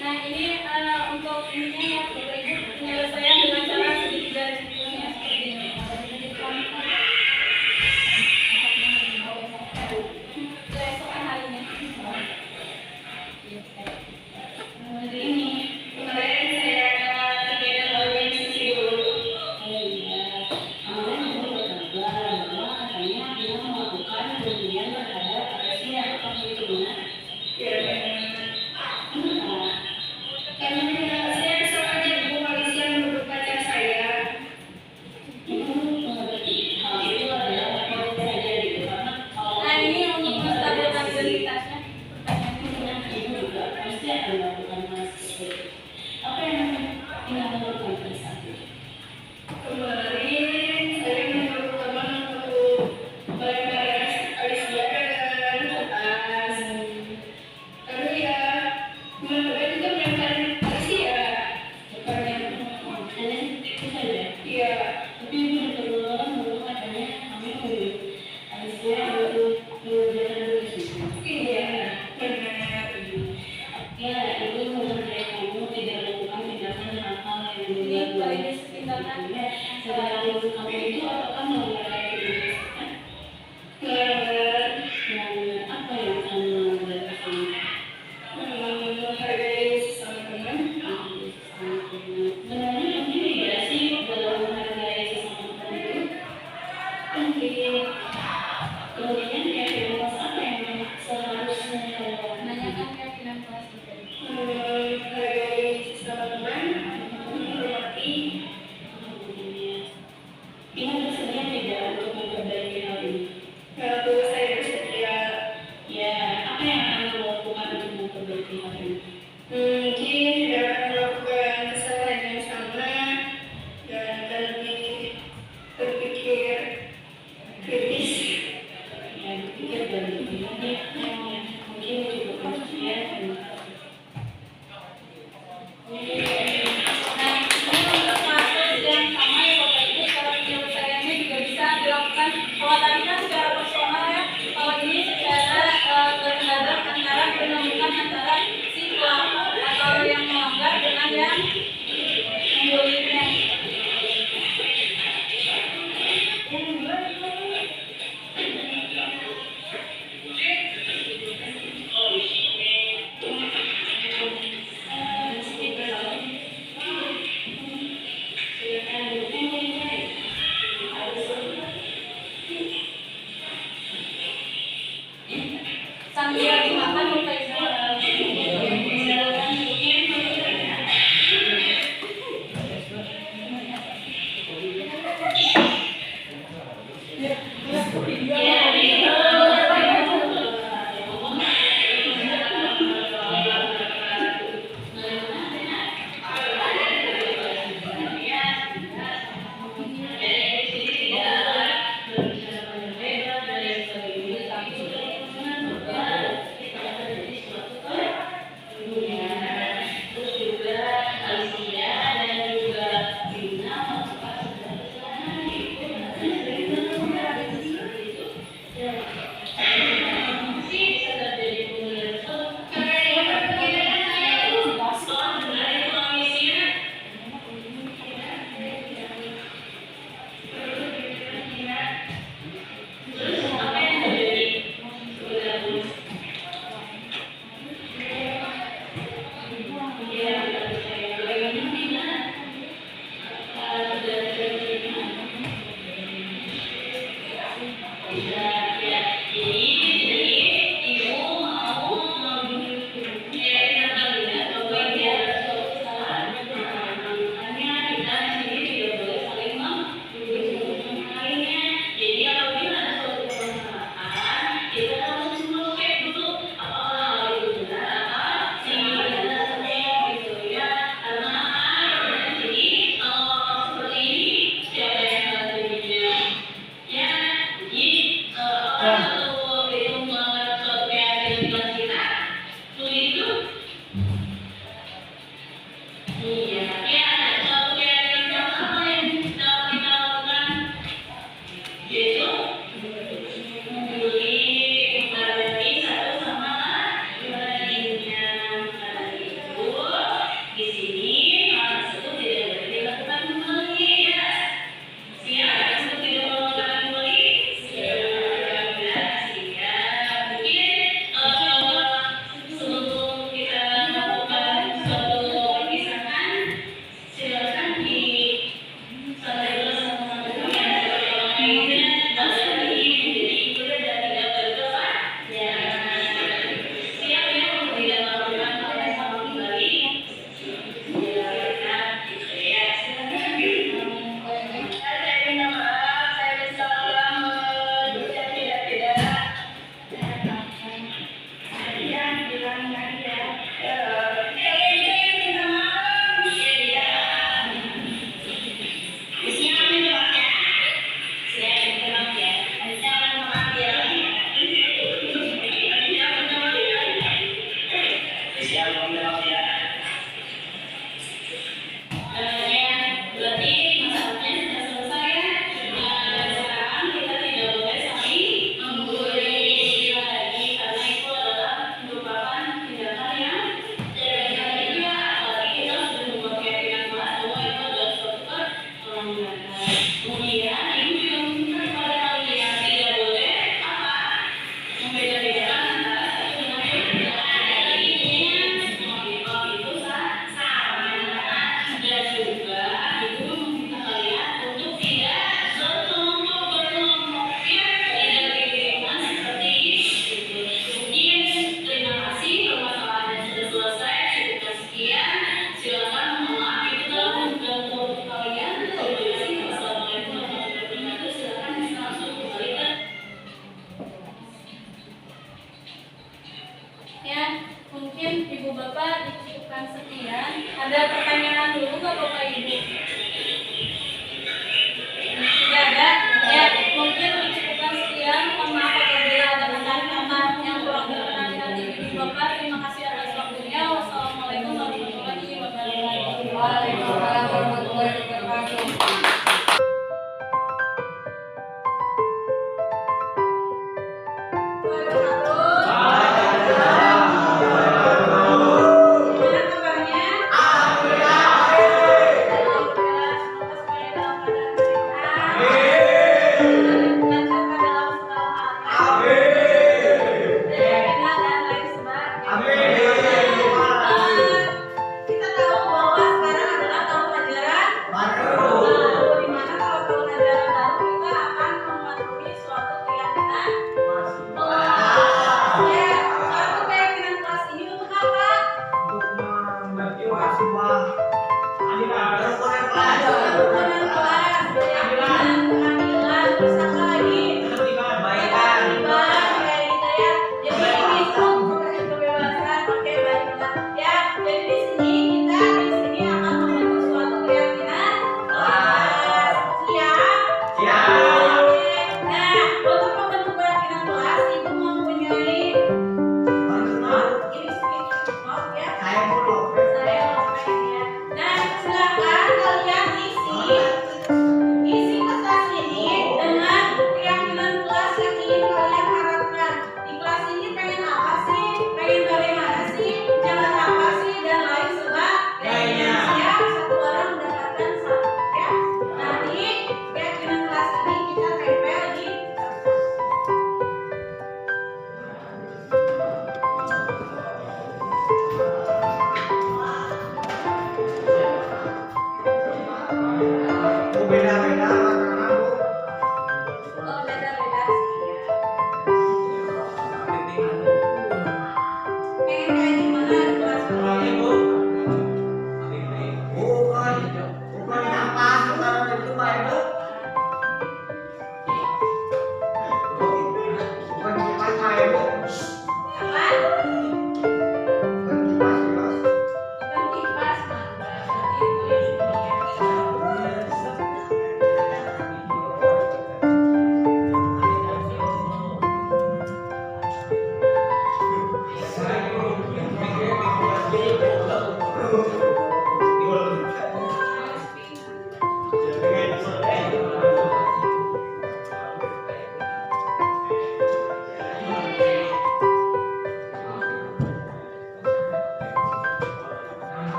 Nah ini untuk ininya ya Bapak Ibu penyelesaian dengan cara sedikit dari sebelumnya seperti ini. Keesokan harinya. Jadi ini kemarin saya ada kegiatan organisasi dulu. Kemarin aku dapat kabar bahwa katanya kita melakukan penelitian terhadap Asia atau itu benar? Karena saya sama aja Bu Malaysia menurut pacar saya. Itu mengerti hal itu adalah apa saja gitu karena kalau Nah ini untuk menstabilkan identitasnya. itu juga pasti akan melakukan hal seperti itu. Apa yang ingin melakukan pada saat itu? Kemarin saya menyuruh teman untuk beres Alicia dan kertas. Lalu ya, mereka juga menyatakan Alicia. Hanya itu saja. Iya. Tapi itu kebetulan belum adanya kami Alicia itu mengerjakan dulu sih. Iya, benar. Ya, itu menurut kamu tidak melakukan tindakan hal-hal yang Ini luar ini biasa. tindakan Setelah itu kamu itu apakah melanggar etik? Yang apa yang kamu melanggar etik? Menghargai sesama teman. Sebenarnya mungkin tidak sih dalam menghargai sesama teman itu. Kemudian keyakinan apa yang seharusnya kalau menanyakan keyakinan kelas itu. Menghargai sesama teman, menghormati. Pihak bersedia tidak untuk memperbaiki hal ini. Kalau